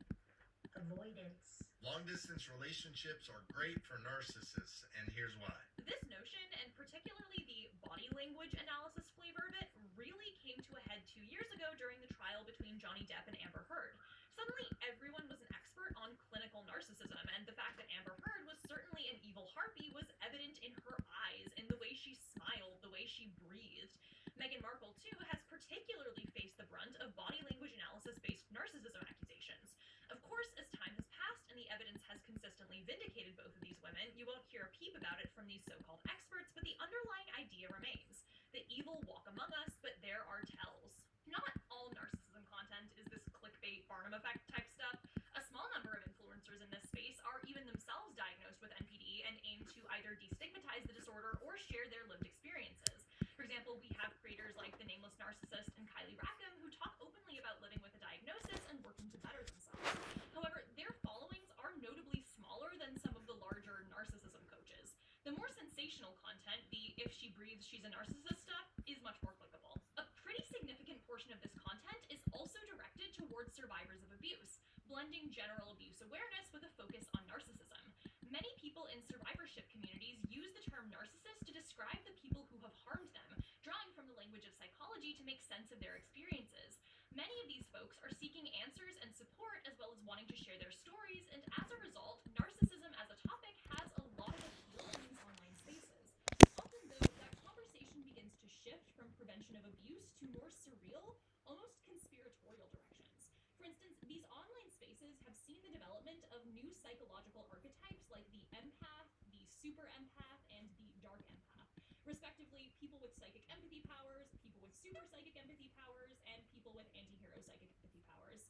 [SPEAKER 5] Avoidance.
[SPEAKER 7] Long-distance relationships are great for narcissists, and here's why.
[SPEAKER 1] This notion, and particularly the body language analysis flavor of it, really came to a head 2 years ago during the trial between Johnny Depp and Amber Heard. Suddenly, everyone was an expert on clinical narcissism, and the fact that Amber Heard was certainly an evil harpy was evident in her eyes, in the way she smiled, the way she breathed. Meghan Markle, too, has particularly faced the brunt of body language analysis-based narcissism accusations. Of course, as time has passed and the evidence has consistently vindicated both of these women, you won't hear a peep about
[SPEAKER 20] about it from these so-called experts, but the underlying idea remains. The evil walk among us, but there are tells. Not all narcissism content is this clickbait Barnum effect type stuff. A small number of influencers in this space are even themselves diagnosed with NPD and aim to either destigmatize the disorder or share their lived experiences. For example, we have creators like The Nameless Narcissist and Kylie Rackham who talk openly about living with a diagnosis and working to better themselves. However, their followings are notably smaller than some of the larger narcissism coaches. The more sensational content, the if she breathes she's a narcissist stuff, is much more clickable. A pretty significant portion of this content is also directed towards survivors of abuse, blending general abuse awareness with a focus on narcissism. Many people in survivorship communities use the term narcissist to describe the people who have harmed them, drawing from the language of psychology to make sense of their experiences. Many of these folks are seeking answers and support as well as wanting to share their stories, and as a result, narcissism as a topic has a lot of appeal in these online spaces. Often, though, that conversation begins to shift from prevention of abuse to more surreal, almost conspiratorial directions. For instance, these online spaces have seen the development of new psychological archetypes like the empath, the super empath, and the dark empath. Respectively, people with psychic empathy powers, people with super psychic empathy powers, and people with anti-hero psychic empathy powers.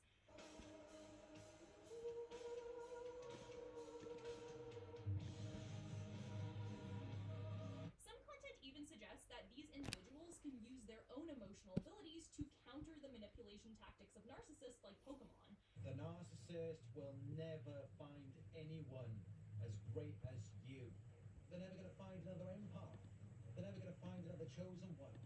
[SPEAKER 20] Some content even suggests that these individuals can use their own emotional abilities to counter the manipulation tactics of narcissists like Pokemon.
[SPEAKER 21] The narcissist will never find anyone as great as you. They're never going to find another empath. They're never going to find another chosen one.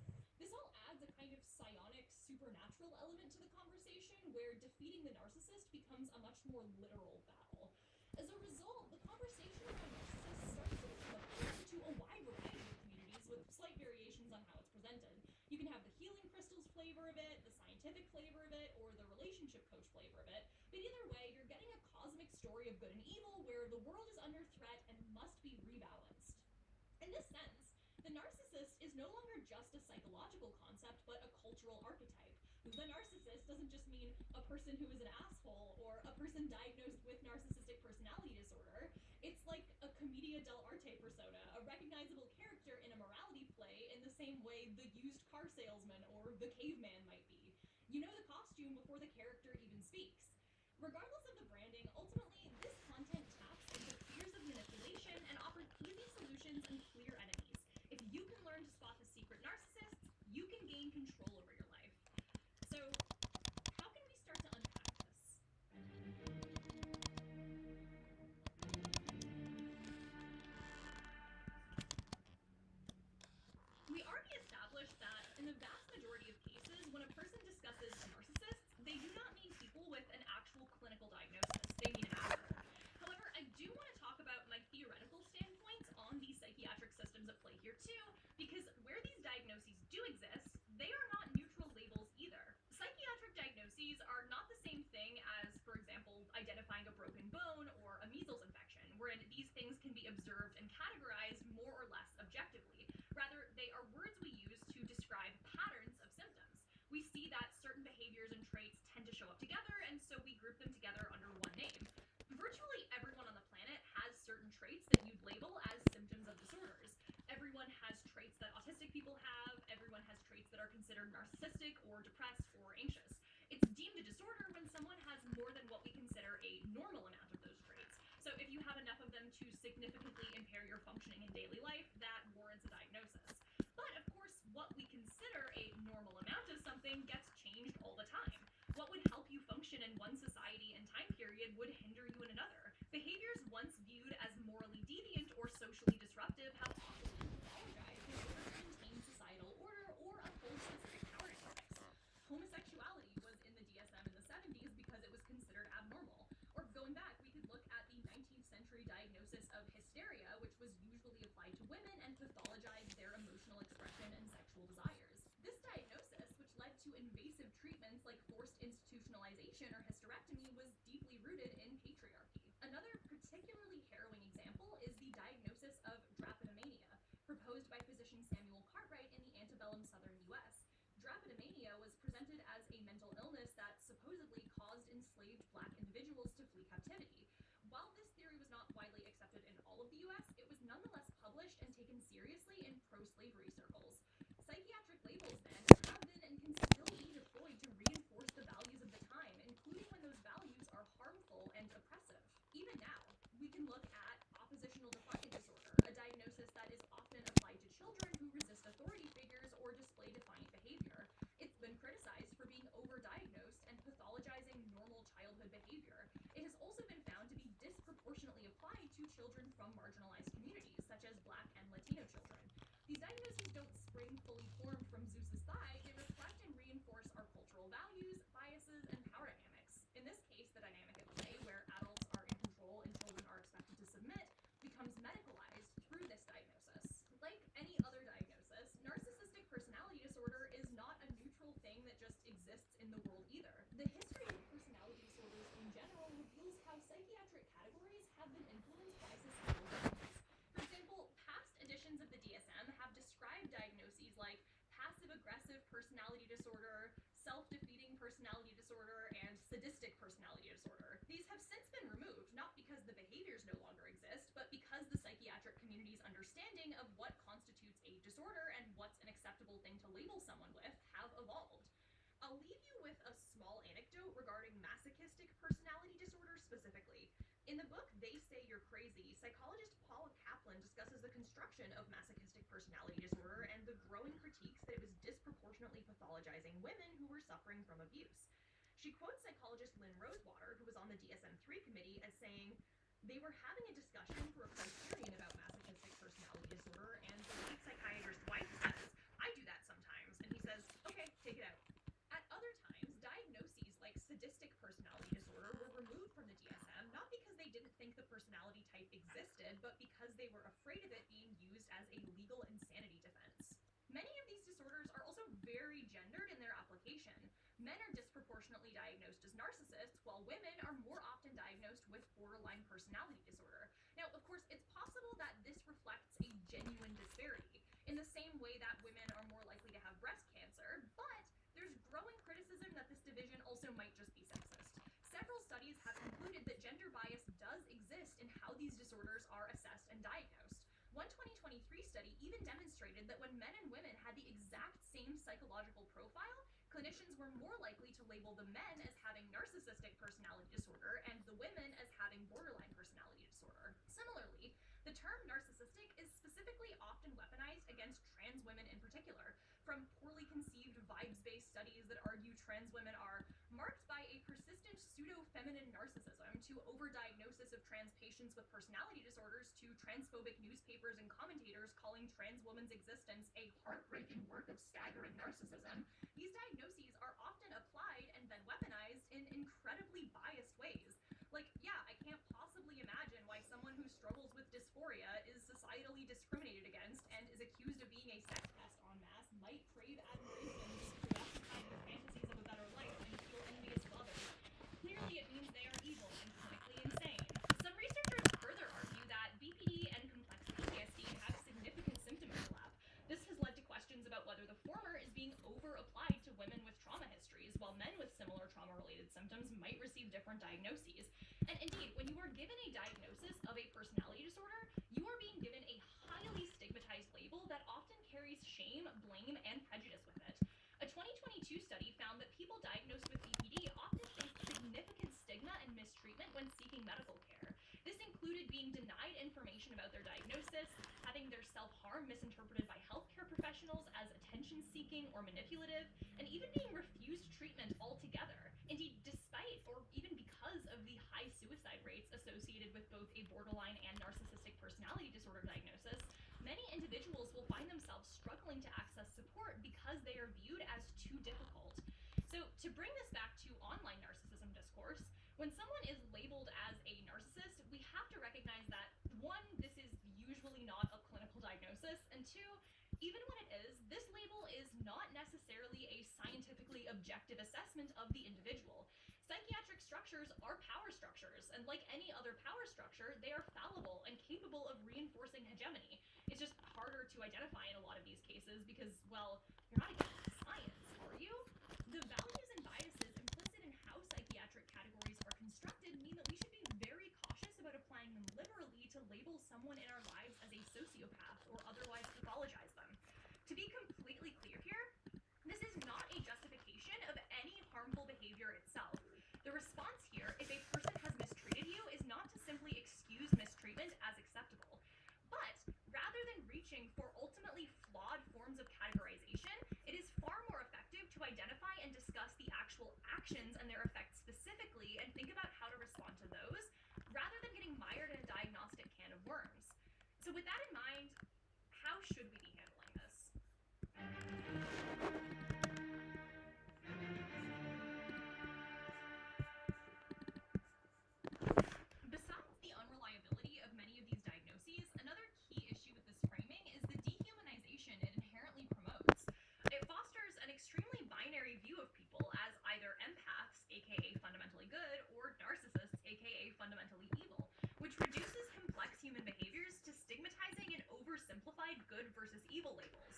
[SPEAKER 20] This all adds a kind of psionic, supernatural element to the conversation where defeating the narcissist becomes a much more literal battle. As a result, the conversation around narcissists starts to become appealing to a wide variety of communities with slight variations on how it's presented. You can have the healing crystals flavor of it, the scientific flavor of it, or the relationship coach flavor of it, but either way, you're getting a cosmic story of good and evil where the world is under threat and must be rebalanced. In this sense, the narcissist is no longer just a psychological concept, but a cultural archetype. The narcissist doesn't just mean a person who is an asshole or a person diagnosed with narcissistic personality disorder. It's like a commedia dell'arte persona, a recognizable character in a morality play in the same way the used car salesman or the caveman might be. You know the costume before the character even speaks. Regardless of the branding, ultimately, this content taps into fears of manipulation and offers easy solutions and clear enemies. If you can learn to spot the secret narcissists, you can gain control over your life. So, how can we start to unpack this? We already established that in the vast majority of cases, when a person discusses narcissists, they do not mean people with an actual clinical diagnosis. They mean an asshole. However, I do want to talk about my theoretical standpoints on the psychiatric systems at play here too, because where these diagnoses do exist, they are not neutral labels either. Psychiatric diagnoses are not the same thing as, for example, identifying a broken bone or a measles infection, wherein these things can be observed and categorized more or less objectively. Rather, they are words we use to describe patterns of symptoms. We see that certain behaviors and traits tend to show up together, and so we group them together under one name. Virtually everyone on the planet has certain traits that you'd label as symptoms of disorders. Everyone has traits that autistic people have, everyone has traits that are considered narcissistic or depressed or anxious. It's deemed a disorder when someone has more than what we consider a normal amount of those traits. So if you have enough of them to significantly impair your functioning in daily life, that warrants a diagnosis. But of course, what we consider a normal amount of something gets changed all the time. What would help you function in one society and time period would hinder you in another. Behaviors once viewed as morally deviant or socially disruptive have often been pathologized in order to maintain societal order or uphold specific power dynamics. Homosexuality was in the DSM in the 70s because it was considered abnormal. Or going back, we could look at the 19th century diagnosis of hysteria, which was usually applied to women and pathologized their emotional expression and sexual desires. This diagnosis, which led to invasive treatments like forced institutionalization or hysterectomy, was deeply rooted in patriarchy. Another particularly harrowing example is the diagnosis of drapetomania, proposed by physician Samuel Cartwright in the antebellum southern U.S. Drapetomania was presented as a mental illness that supposedly caused enslaved black individuals to flee captivity. While this theory was not widely accepted in all of the U.S., it was nonetheless published Latino children. These diagnoses don't spring fully formed from Zeus's thigh, they reflect and reinforce our cultural values, biases, and power dynamics. In this case, the dynamic at play, where adults are in control and children are expected to submit, becomes medicalized through this diagnosis. Like any other diagnosis, narcissistic personality disorder is not a neutral thing that just exists in the world either. The history of personality disorders in general reveals how psychiatric categories have been influenced by societal norms. For example, past editions of the DSM have described diagnoses like passive-aggressive personality disorder, self-defeating personality disorder, and sadistic personality disorder. These have since been removed, not because the behaviors no longer exist, but because the psychiatric community's understanding of what constitutes a disorder and what's an acceptable thing to label someone with have evolved. I'll leave you with a small anecdote regarding masochistic personality disorder specifically. In the book They Say You're Crazy, psychologist Paula Kaplan discusses the construction of masochistic personality disorder and the growing critiques that it was disproportionately pathologizing women who were suffering from abuse. She quotes psychologist Lynn Rosewater, who was on the DSM-3 committee, as saying, "They were having a discussion for a criterion about masochistic personality disorder, and the lead psychiatrist's wife says, 'I do that sometimes,' and he says, 'Okay, take it out.' At other times, diagnoses like sadistic personality disorder were removed from the DSM, not because they didn't think the personality type existed, but because they were afraid of it being used as a legal insanity defense." Many of these disorders are also very gendered in their application. Men are disproportionately diagnosed as narcissists, while women are more often diagnosed with borderline personality disorder. Now, of course, it's possible that this reflects a genuine disparity, in the same way that women are more likely to have breast cancer, but there's growing criticism that this division also might just be sexist. Several studies have concluded that gender bias does exist in how these disorders are assessed and diagnosed. One 2023 study even demonstrated that when men and women had the exact same psychological profile, clinicians were more likely to label the men as having narcissistic personality disorder and the women as having borderline personality disorder. Similarly, the term narcissistic is specifically often weaponized against trans women in particular, from poorly conceived vibes-based studies that argue trans women are marked by a persistent pseudo-feminine narcissism to overdiagnosis of trans patients with personality disorders to transphobic newspapers and commentators calling trans women's existence a heartbreaking work of staggering narcissism. These diagnoses are often applied and then weaponized in incredibly biased ways. Like, yeah, I can't possibly imagine why someone who struggles with dysphoria is societally discriminated against and is accused of being a sex pest en masse, might crave admiration, be preoccupied with fantasies of a better life, and feel envious of others. Clearly, it means they are evil and clinically insane. Some researchers further argue that BPD and complex PTSD have significant symptom overlap. This has led to questions about whether the former is being over-applied to women with trauma histories, while men with similar trauma-related symptoms might receive different diagnoses. And indeed, when you are given a diagnosis of a personality disorder, you are being given a highly stigmatized label that often carries shame, blame, and prejudice with it. A 2022 study found that people diagnosed with BPD often face significant stigma and mistreatment when seeking medical care. This included being denied information about their diagnosis, having their self-harm misinterpreted by healthcare professionals as attention-seeking or manipulative, and even being refused treatment altogether. Indeed, despite or even because of the high suicide rates associated with both a borderline and narcissistic personality disorder diagnosis, many individuals will find themselves struggling to access support because they are viewed as too difficult. So, to bring this back to online narcissism discourse, when someone is labeled as a narcissist, we have to recognize that, one, this is usually not a clinical diagnosis, and two, even when it is, this label is not necessarily a scientifically objective assessment of the individual. Psychiatric structures are power structures, and like any other power structure, they are fallible and capable of reinforcing hegemony. It's just harder to identify in a lot of these cases because, well, you're not against science, are you? The values and biases implicit in how psychiatric categories are constructed mean that we should be very cautious about applying them liberally to label someone in our lives as a sociopath or otherwise pathologize them. To be completely clear here, this is not a justification of any harmful behavior itself. The response here, if a person has mistreated you, is not to simply excuse mistreatment as acceptable, but rather than reaching for ultimately flawed forms of categorization, it is far more effective to identify and discuss the actual actions and their effects specifically and think about how to respond to those, rather than getting mired in a diagnostic can of worms. So with that in mind, provide good versus evil labels.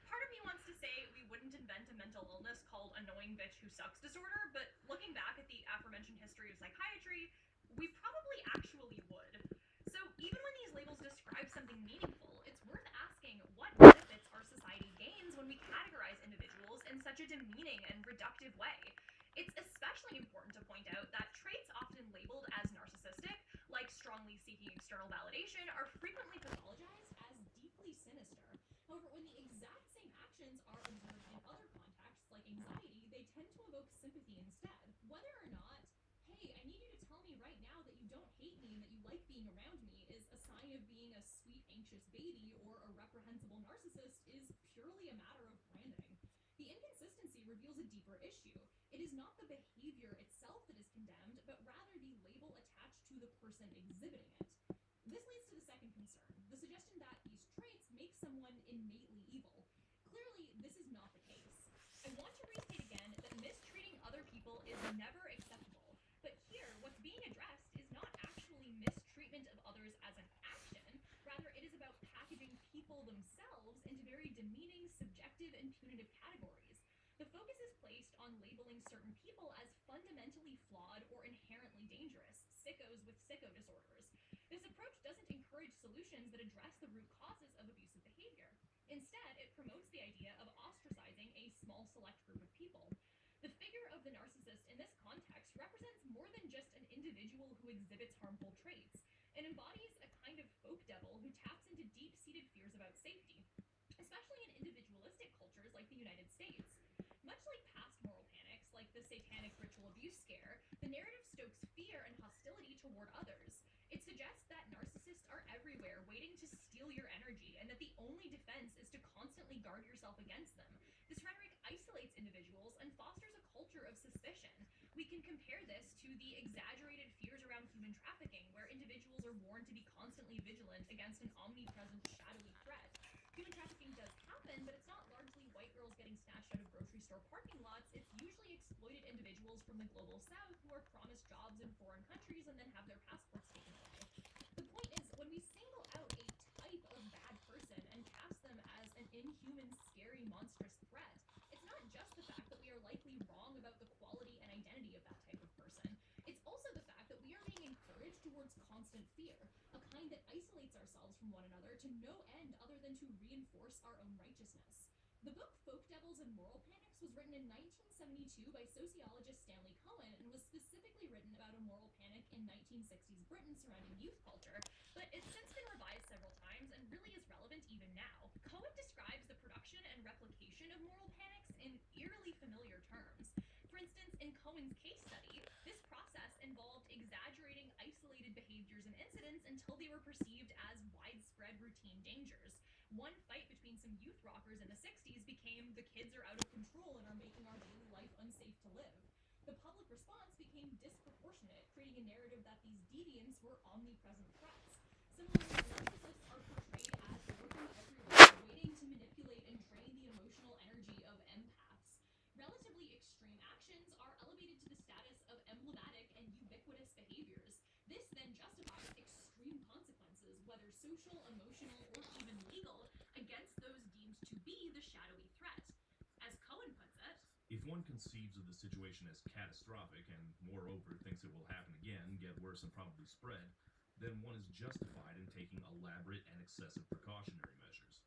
[SPEAKER 20] Part of me wants to say we wouldn't invent a mental illness called annoying bitch who sucks disorder, but looking back at the aforementioned history of psychiatry, we probably actually would. So even when these labels describe something meaningful, it's worth asking what benefits our society gains when we categorize individuals in such a demeaning and reductive way. It's especially important to point out that traits often labeled as narcissistic, like strongly seeking external validation, are frequently pathologized as deeply sinister. However, when the exact same actions are observed in other contexts, like anxiety, they tend to evoke sympathy instead. Whether or not, hey, I need you to tell me right now that you don't hate me and that you like being around me is a sign of being a sweet, anxious baby or a reprehensible narcissist is purely a matter of branding. The inconsistency reveals a deeper issue. It is not the behavior itself that is condemned, but rather the label attached to the person exhibiting it. This leads to the second concern, the suggestion that these traits make someone innately evil. Clearly, this is not the case. I want to restate again that mistreating other people is never acceptable. But here, what's being addressed is not actually mistreatment of others as an action. Rather, it is about packaging people themselves into very demeaning, subjective, and punitive categories. The focus is placed on labeling certain people as fundamentally flawed or inherently dangerous, sickos with sicko disorders. This approach doesn't encourage solutions that address the root causes of abusive behavior. Instead, it promotes the idea of ostracizing a small select group of people. The figure of the narcissist in this context represents more than just an individual who exhibits harmful traits. It embodies a kind of folk devil who taps into deep-seated fears about safety, especially in individualistic cultures like the United States. Much like past moral panics, like the satanic ritual abuse scare, the narrative stokes fear and hostility toward others. It suggests that narcissists are everywhere, waiting to steal your energy, and that the only defense is to constantly guard yourself against them. This rhetoric isolates individuals and fosters a culture of suspicion. We can compare this to the exaggerated fears around human trafficking, where individuals are warned to be constantly vigilant against an omnipresent shadowy threat. Human trafficking does happen, but it's not largely white girls getting snatched out of grocery store parking lots. It's usually exploited individuals from the global south who are promised jobs in foreign countries and then have their passports taken away. The point is, when we single out a type of bad person and cast them as an inhuman, scary, monstrous threat, it's not just the fact that we are likely wrong about the quality and identity of that type of person. It's also the fact that we are being encouraged towards constant fear, a kind that isolates ourselves from one another to no end other than to reinforce our own righteousness. The book Folk Devils and Moral Panics was written in 1972 by sociologist Stanley Cohen and was specifically written about a moral panic in 1960s Britain surrounding youth culture, but it's since been revised several times and really is relevant even now. Cohen describes the production and replication of moral panics in eerily familiar terms. For instance, in Cohen's case study, this process involved exaggerating isolated behaviors and incidents until they were perceived as widespread routine dangers. One fight between some youth rockers in the 60s became the kids are out of control and are making our daily life unsafe to live. The public response became disproportionate, creating a narrative that these deviants were omnipresent threats. Similarly, narcissists are portrayed as lurking everywhere, waiting to manipulate and drain the emotional energy of empaths. Relatively extreme actions are elevated to the status of emblematic and ubiquitous behaviors. This then justifies extreme consequences, whether social, emotional, or even legal, against those deemed to be the shadowy threat. As Cohen puts it,
[SPEAKER 4] if one conceives of the situation as catastrophic and, moreover, thinks it will happen again, get worse, and probably spread, then one is justified in taking elaborate and excessive precautionary measures.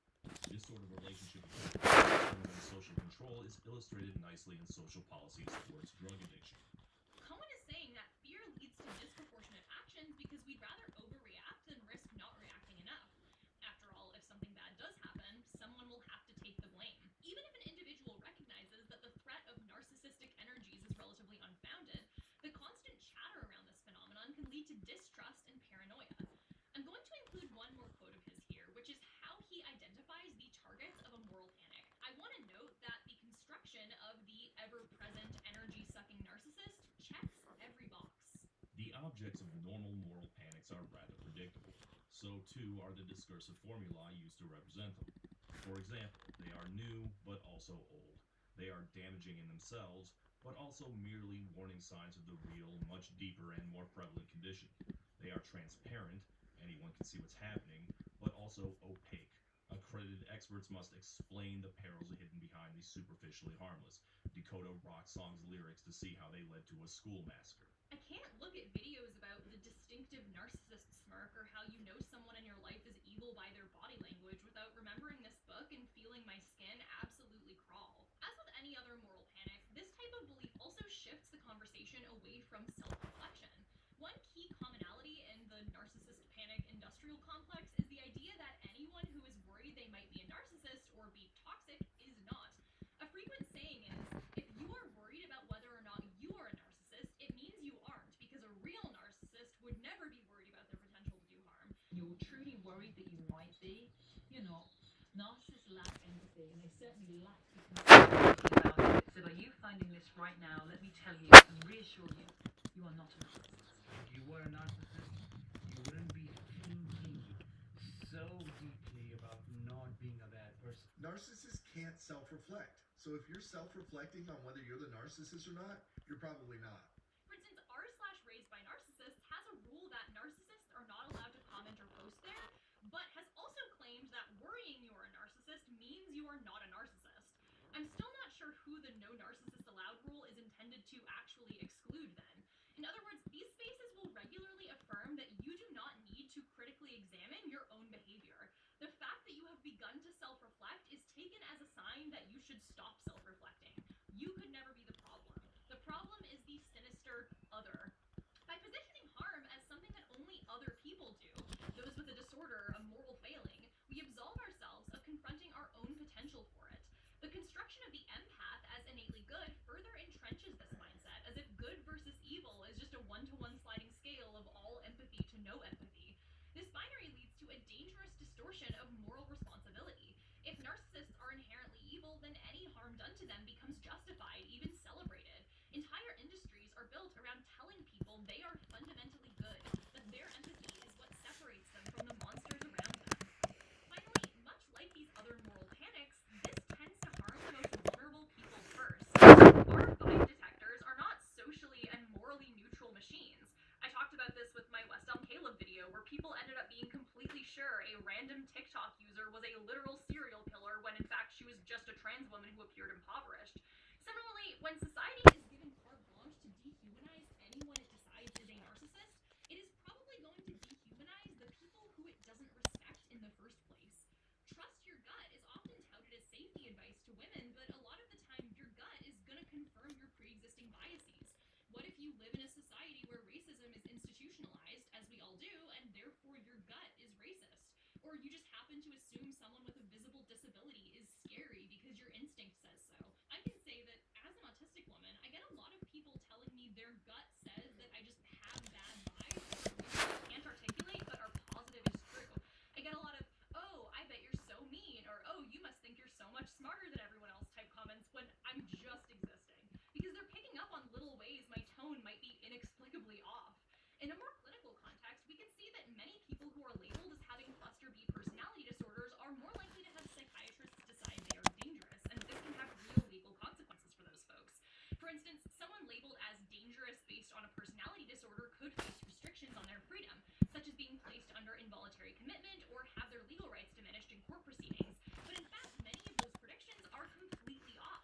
[SPEAKER 4] This sort of relationship between social control is illustrated nicely in social policies towards drug addiction.
[SPEAKER 20] Cohen is saying that fear leads to disproportionate actions because we'd rather overreact than risk not reacting enough. After all, if something bad does happen, someone will have to take the blame. Even if an individual recognizes that the threat of narcissistic energies is relatively unfounded, the constant chatter around this phenomenon can lead to distrust and paranoia. I'm going to include one more quote of his here, which is how he identifies the targets of a moral panic. I want to note that the construction of the ever-present energy-sucking narcissist checks every box.
[SPEAKER 4] The objects of normal moral panics are rather predictable. So too are the discursive formulae used to represent them. For example, they are new, but also old. They are damaging in themselves, but also merely warning signs of the real, much deeper and more prevalent condition. They are transparent, anyone can see what's happening, but also opaque, a Accredited experts must explain the perils hidden behind the superficially harmless, decode a rock song's lyrics to see how they led to a school massacre.
[SPEAKER 20] I can't look at videos about the distinctive narcissist smirk or how you know someone in your life is evil by their body language without remembering this book and feeling my skin absolutely crawl. As with any other moral panic, this type of belief also shifts the conversation away from self-reflection. One key commonality in the narcissist panic industrial complex is the idea that anyone who is worried they might be a narcissist or be toxic is not. A frequent saying is, if you are worried about whether or not you are a narcissist, it means you aren't, because a real narcissist would never be worried about their potential to do harm.
[SPEAKER 11] You're truly worried that you might be, you're not. Narcissists lack empathy, and they certainly lack the compassion about it. So by you finding this right now, let me tell you and reassure you, you are not a narcissist.
[SPEAKER 17] If you were a narcissist, you wouldn't be thinking so deeply about not being a bad person.
[SPEAKER 7] Narcissists can't self-reflect. So if you're self-reflecting on whether you're the narcissist or not, you're probably not.
[SPEAKER 20] For instance, r/raised by narcissists has a rule that narcissists are not allowed to comment or post there, but has also claimed that worrying you are a narcissist means you are not a narcissist. I'm still not sure who the no narcissist allowed rule is intended to actually exclude then. In other words, these spaces will regularly affirm that you do not need to critically examine your own behavior. The fact that you have begun to self-reflect is taken as a sign that you should stop self-reflecting. You could never be the problem. The problem is the sinister other. By positioning harm as something that only other people do, those with a disorder, a moral failing, we absolve ourselves of confronting our own potential for it. The construction of the empath as innately good further entrenches this mindset, as if good versus evil is just a one-to-one sliding scale of all empathy to no empathy. This binary leads to a dangerous distortion of moral responsibility. If narcissists are inherently evil, then any harm done to them becomes justified, even celebrated. Entire industries are built around telling people they are fundamentally good, that their empathy is what separates them from the monsters around them. Finally, much like these other moral panics, this tends to harm the most vulnerable people first. Our vibe detectors are not socially and morally neutral machines. I talked about this with my West Elm Caleb video, where people ended up being completely sure a random TikTok user was a literal serial killer when in fact she was just a trans woman who appeared impoverished. Similarly, when society is given carte blanche to dehumanize anyone it decides is a narcissist, it is probably going to dehumanize the people who it doesn't respect in the first place. Trust your gut is often touted as safety advice to women, but a lot of the time your gut is going to confirm your pre-existing biases. What if you live in a society where racism is institutionalized, as we all do, and therefore your gut is racist? Or you just happen to assume someone with a visible disability is scary because your instinct says so. I can say that as an autistic woman, I get a lot of people telling me their gut says that I just have bad vibes for reasons I can't articulate but are positive is true. I get a lot of, oh, I bet you're so mean, or oh, you must think you're so much smarter than everyone else type comments when I'm just existing. Because they're picking up on little ways my tone might be inexplicably off. In a more clinical context, we can see that many people who are labeled as having cluster B personality disorders are more likely to have psychiatrists decide they are dangerous, and this can have real legal consequences for those folks. For instance, someone labeled as dangerous based on a personality disorder could face restrictions on their freedom, such as being placed under involuntary commitment or have their legal rights diminished in court proceedings. But in fact, many of those predictions are completely off.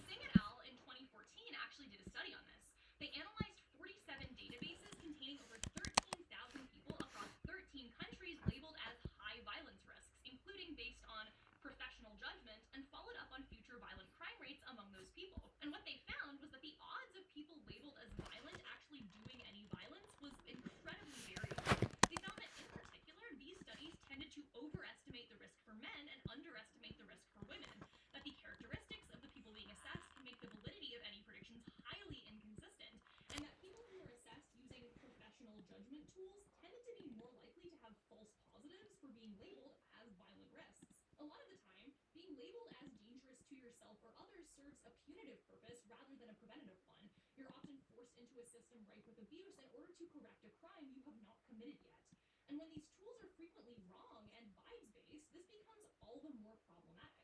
[SPEAKER 20] Singh et al. In 2014 actually did a study on this. They analyzed 47 databases containing over 13,000 people across 13 countries labeled as high violence risks, including based on professional judgment, and followed up on future violent crime rates among those people. And what they found was that the odds of people labeled as violent actually doing any violence was incredibly variable. They found that in particular, these studies tended to overestimate the risk for men and underestimate the risk for women, that the characteristics of the people being assessed can make the validity of any predictions highly inconsistent, and that people who were assessed using professional judgment tools tended to be more likely to have false positives for being labeled as violent risks. A lot of the time, being labeled as dangerous to yourself or others serves a punitive purpose rather than a preventative one. You're often forced into a system rife with abuse in order to correct a crime you have not committed yet. And when these tools are frequently wrong and vibes-based, this becomes all the more problematic.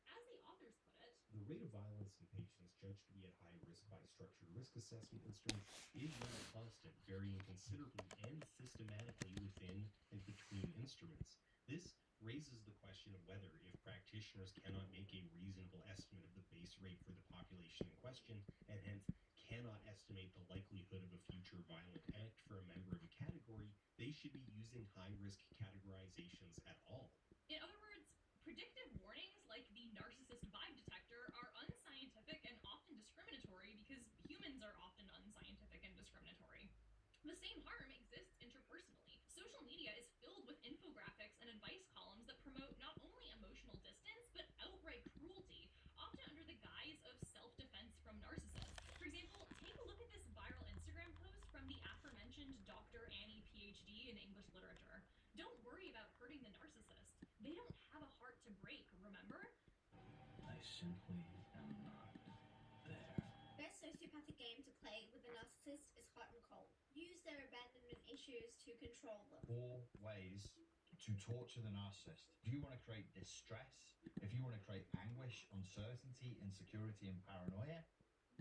[SPEAKER 20] As the authors put it,
[SPEAKER 4] the rate of violence in patients judged to be at high risk by structured risk assessment instruments is not constant, varying considerably and systematically within and between instruments. This raises the question of whether
[SPEAKER 3] scholars cannot make a reasonable estimate of the base rate for the population in question, and hence cannot estimate the likelihood of a future violent act for a member of a category, they should be using high-risk categorizations at all.
[SPEAKER 20] In other words, predictive warnings like the narcissist vibe detector are unscientific and often discriminatory because humans are often unscientific and discriminatory. The same harm exists interpersonally. Social media is filled with infographics and advice columns that promote not only emotional distance, but outright cruelty, often under the guise of self-defense from narcissists. For example, take a look at this viral Instagram post from the aforementioned Dr. Annie, PhD in English literature. Don't worry about hurting the narcissist. They don't have a heart to break, remember?
[SPEAKER 22] I simply am not there.
[SPEAKER 1] Best sociopathic game to play with a narcissist is hot and cold. Use their abandonment issues to control them.
[SPEAKER 22] 4 ways to torture the narcissist. If you want to create distress, if you want to create anguish, uncertainty, insecurity, and paranoia,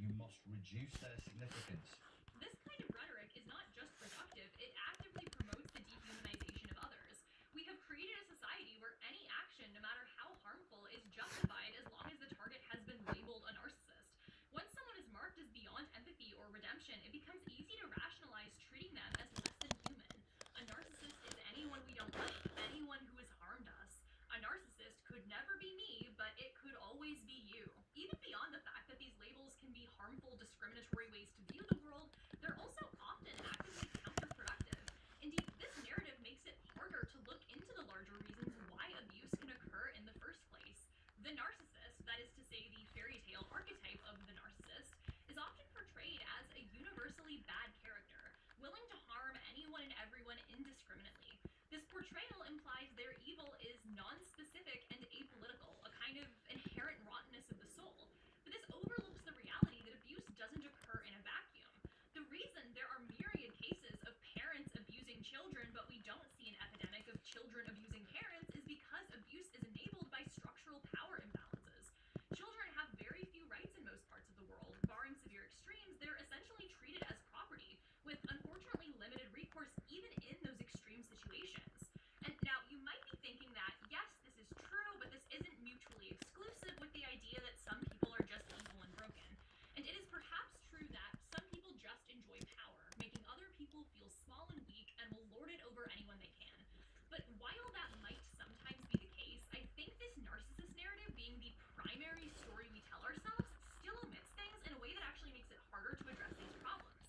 [SPEAKER 22] you must reduce their significance.
[SPEAKER 20] This kind of rhetoric is not just reductive, it actively promotes the dehumanization of others. We have created a society where any action, no matter how harmful, is justified as long as the target has been labeled a narcissist. Once someone is marked as beyond empathy or redemption, it becomes easy to rationalize treating them as less than human. A narcissist is anyone we don't like, anyone who has harmed us. A narcissist could never be me, but it could always be you. Even beyond the fact that these labels can be harmful, discriminatory ways to view the world, they're also often actively counterproductive. Indeed, this narrative makes it harder to look into the larger reasons why abuse can occur in the first place. The narcissist, that is to say the fairy tale archetype of the narcissist, is often portrayed as a universally bad character, willing to harm anyone and everyone indiscriminately. This portrayal implies their evil is non-specific and apolitical, a kind of inherent rottenness of the soul. But this overlooks the reality that abuse doesn't occur in a vacuum. The reason there are myriad cases of parents abusing children, but we don't see an epidemic of children abusing parents, is because abuse is enabled by structural power imbalances. Children have very few rights in most parts of the world. Barring severe extremes, they're essentially treated as property, with unfortunately limited recourse even in those extreme situations. And now you might be thinking that, yes, this is true, but this isn't mutually exclusive with the idea that some people are just evil and broken. And it is perhaps true that some people just enjoy power, making other people feel small and weak and will lord it over anyone they can. But while that might sometimes be the case, I think this narcissist narrative, being the primary story we tell ourselves, still omits things in a way that actually makes it harder to address these problems.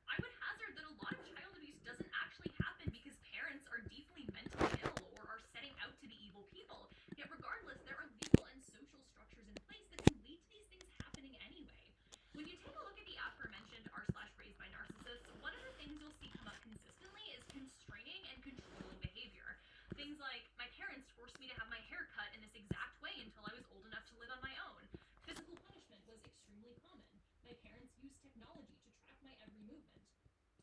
[SPEAKER 20] I would hazard that a lot of child abuse doesn't actually happen because parents are deeply mentally ill or are setting out to be evil people. Yet regardless, there are legal and social structures in place that can lead to these things happening anyway. When you take a look at the aforementioned r/raised by narcissists, one of the things you'll see come up consistently is constraining and controlling behavior. Things like, my parents forced me to have my hair cut in this exact way until I was old enough to live on my own. Physical punishment was extremely common. My parents used technology to track my every movement.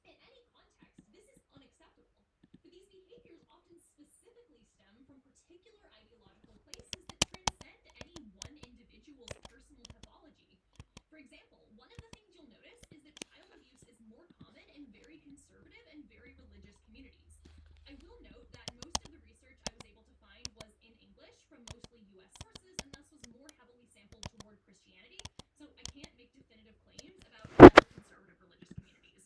[SPEAKER 20] In any context, this is unacceptable. But these behaviors often specifically stem from particular ideological places that transcend any one individual's personal pathology. For example, one of the things you'll notice is that child abuse is more common in very conservative and very religious communities. I will note that most of the research I was able to find was in English from mostly US sources and thus was more heavily sampled toward Christianity, so I can't make definitive claims about other conservative religious communities.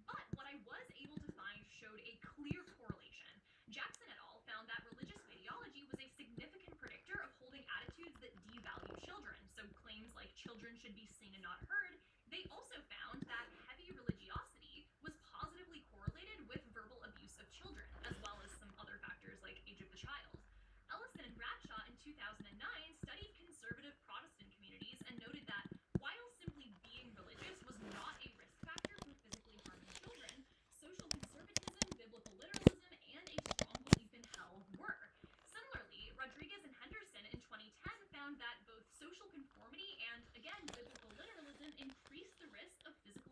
[SPEAKER 20] But what I was able to find showed a clear correlation. Jackson et al. Found that religious ideology was a significant predictor of holding attitudes that devalue children, so claims like children should be seen and not heard. They also found that heavy religiosity was positively correlated with verbal abuse of children, as well as some other factors like age of the child. Ellison and Bradshaw in 2009 studied conservative Protestant communities and noted that while simply being religious was not a risk factor for physically harming children, social conservatism, biblical literalism, and a strong belief in hell were. Similarly, Rodriguez and Henderson in 2010 found that both social conformity and, again, biblical literalism increased the risk of physical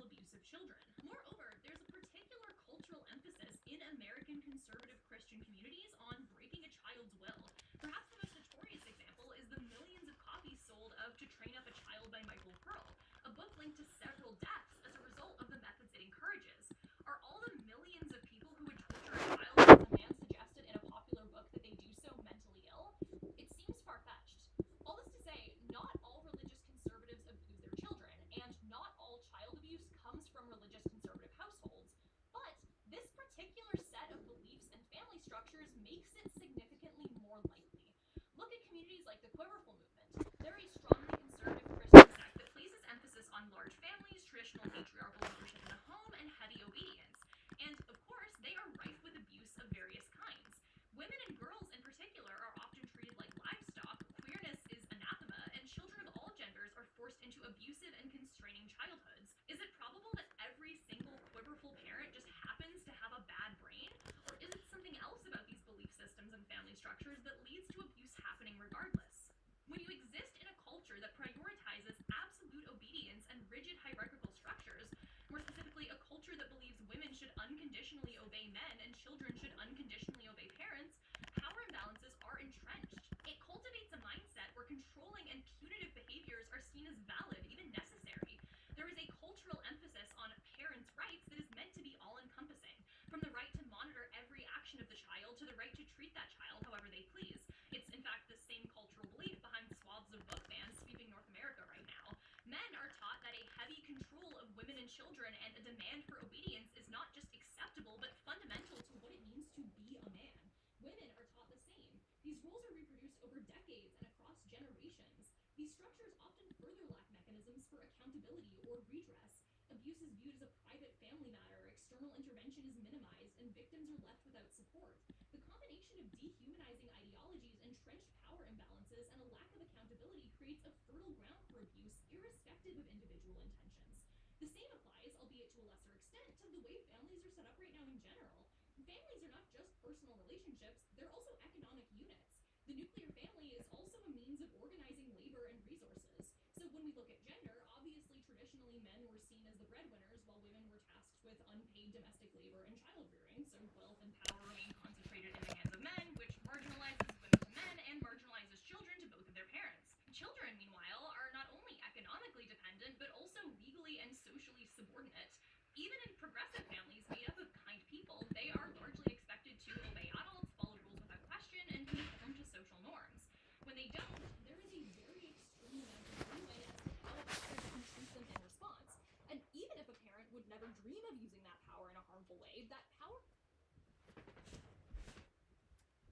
[SPEAKER 20] quiverful movement. They're a strongly conservative Christian sect that places emphasis on large families, traditional patriarchal leadership in the home, and heavy obedience. And, of course, they are rife with abuse of various kinds. Women and girls in particular are often treated like livestock, queerness is anathema, and children of all genders are forced into abusive and constraining childhoods. Is it probable that every single quiverful parent just happens to have a bad brain? Or is it something else about these belief systems and family structures that leads to abuse happening regardless? When you exist in a culture that prioritizes absolute obedience and rigid hierarchical structures, more specifically a culture that believes women should unconditionally obey men and children should unconditionally obey parents, power imbalances are entrenched. It cultivates a mindset where controlling and punitive behaviors are seen as valid, even necessary. There is a cultural emphasis on parents' rights that is meant to be all-encompassing, from the right to monitor every action of the child to the right to treat that child however they please. It's in fact the same cultural belief behind swaths of book bans sweeping North America right now. Men are taught that a heavy control of women and children and a demand for obedience is not just acceptable but fundamental to what it means to be a man. Women are taught the same. These roles are reproduced over decades and across generations. These structures often further lack mechanisms for accountability or redress. Abuse is viewed as a private family matter, external intervention is minimized, and victims are left without support. The combination of dehumanizing ideologies, entrenched power imbalances, and a lack of accountability creates a fertile ground for abuse, irrespective of individual intentions. The same applies, albeit to a lesser extent, to the way families are set up right now in general. Families are not just personal relationships, they're also economic units. The nuclear family is also a means of organizing labor and resources. So when we look at gender, obviously traditionally men were seen as the breadwinners while women were tasked with unpaid domestic labor and child rearing, so wealth and power remain concentrated in the hands of men, which marginalizes women to men and marginalizes children to both of their parents. Children, meanwhile, are not only economically dependent, but also legally and socially subordinate. Even in progressive families made up of kind people, they are largely expected to obey adults, follow rules without question, and conform to social norms. When they don't, there is a very extreme amount of leeway as to how a parent can treat them in response. And even if a parent would never dream of using that power in a harmful way, that power...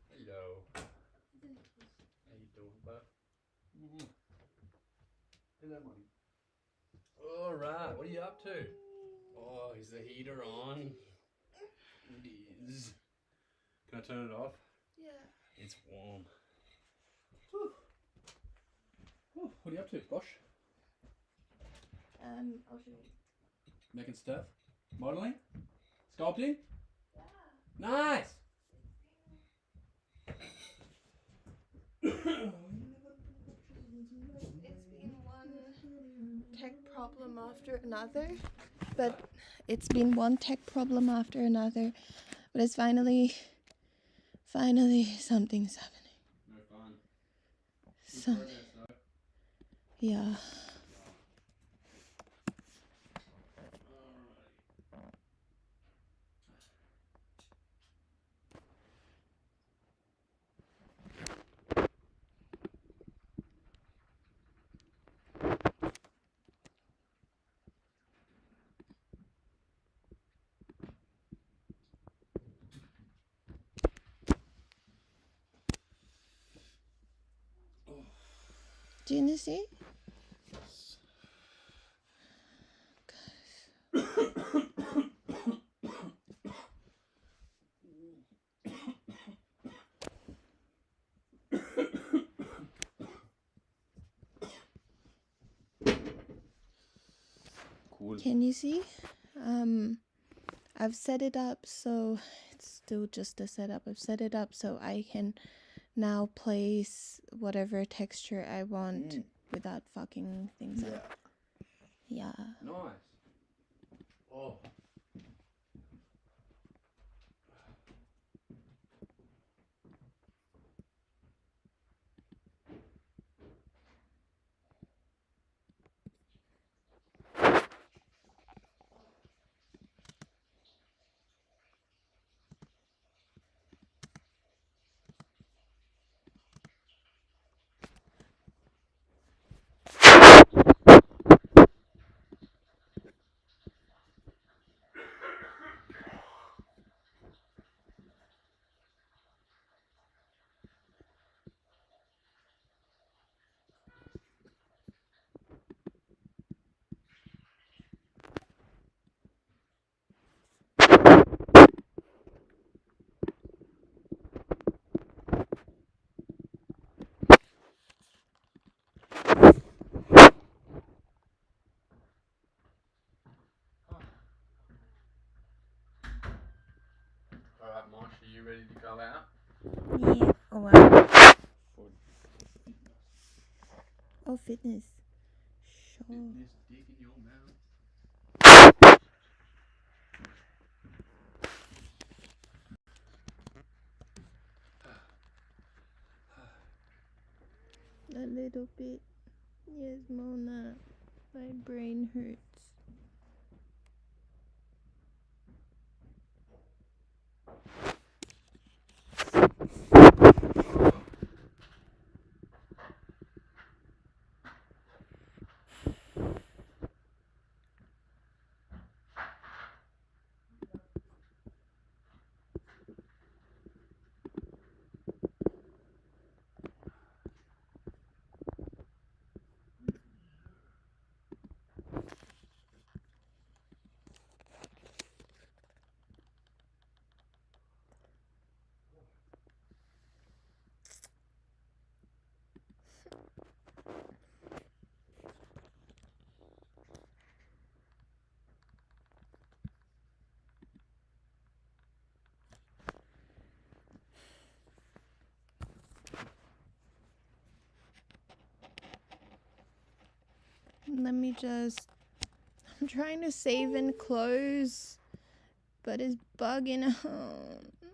[SPEAKER 6] Hello. How you doing, bud?
[SPEAKER 9] Hello, money.
[SPEAKER 6] All right, what are you up to? Oh, is the heater on? It is. Can I turn it off?
[SPEAKER 9] Yeah.
[SPEAKER 6] It's warm. Whew. Oh, what are you up to, Bosh?
[SPEAKER 9] I'll show you.
[SPEAKER 6] Making stuff? Modeling? Sculpting?
[SPEAKER 9] Yeah.
[SPEAKER 6] Nice!
[SPEAKER 9] It's been one tech problem after another, but it's been one tech problem after another, but it's finally something's happening.
[SPEAKER 6] No fun.
[SPEAKER 9] So, yeah. Do you see?
[SPEAKER 6] Cool.
[SPEAKER 9] Can you see? I've set it up so it's still just a setup. I've set it up so I can now place whatever texture I want without fucking things up. Yeah.
[SPEAKER 6] Nice. Oh.
[SPEAKER 2] you ready to go out?
[SPEAKER 9] Yeah. Oh wow.
[SPEAKER 6] For
[SPEAKER 9] Oh, fitness. Sure.
[SPEAKER 6] fitness, dick in your mouth.
[SPEAKER 9] A little bit. Yes, Mona. My brain hurts. Let me just... I'm trying to save and close, but it's bugging out.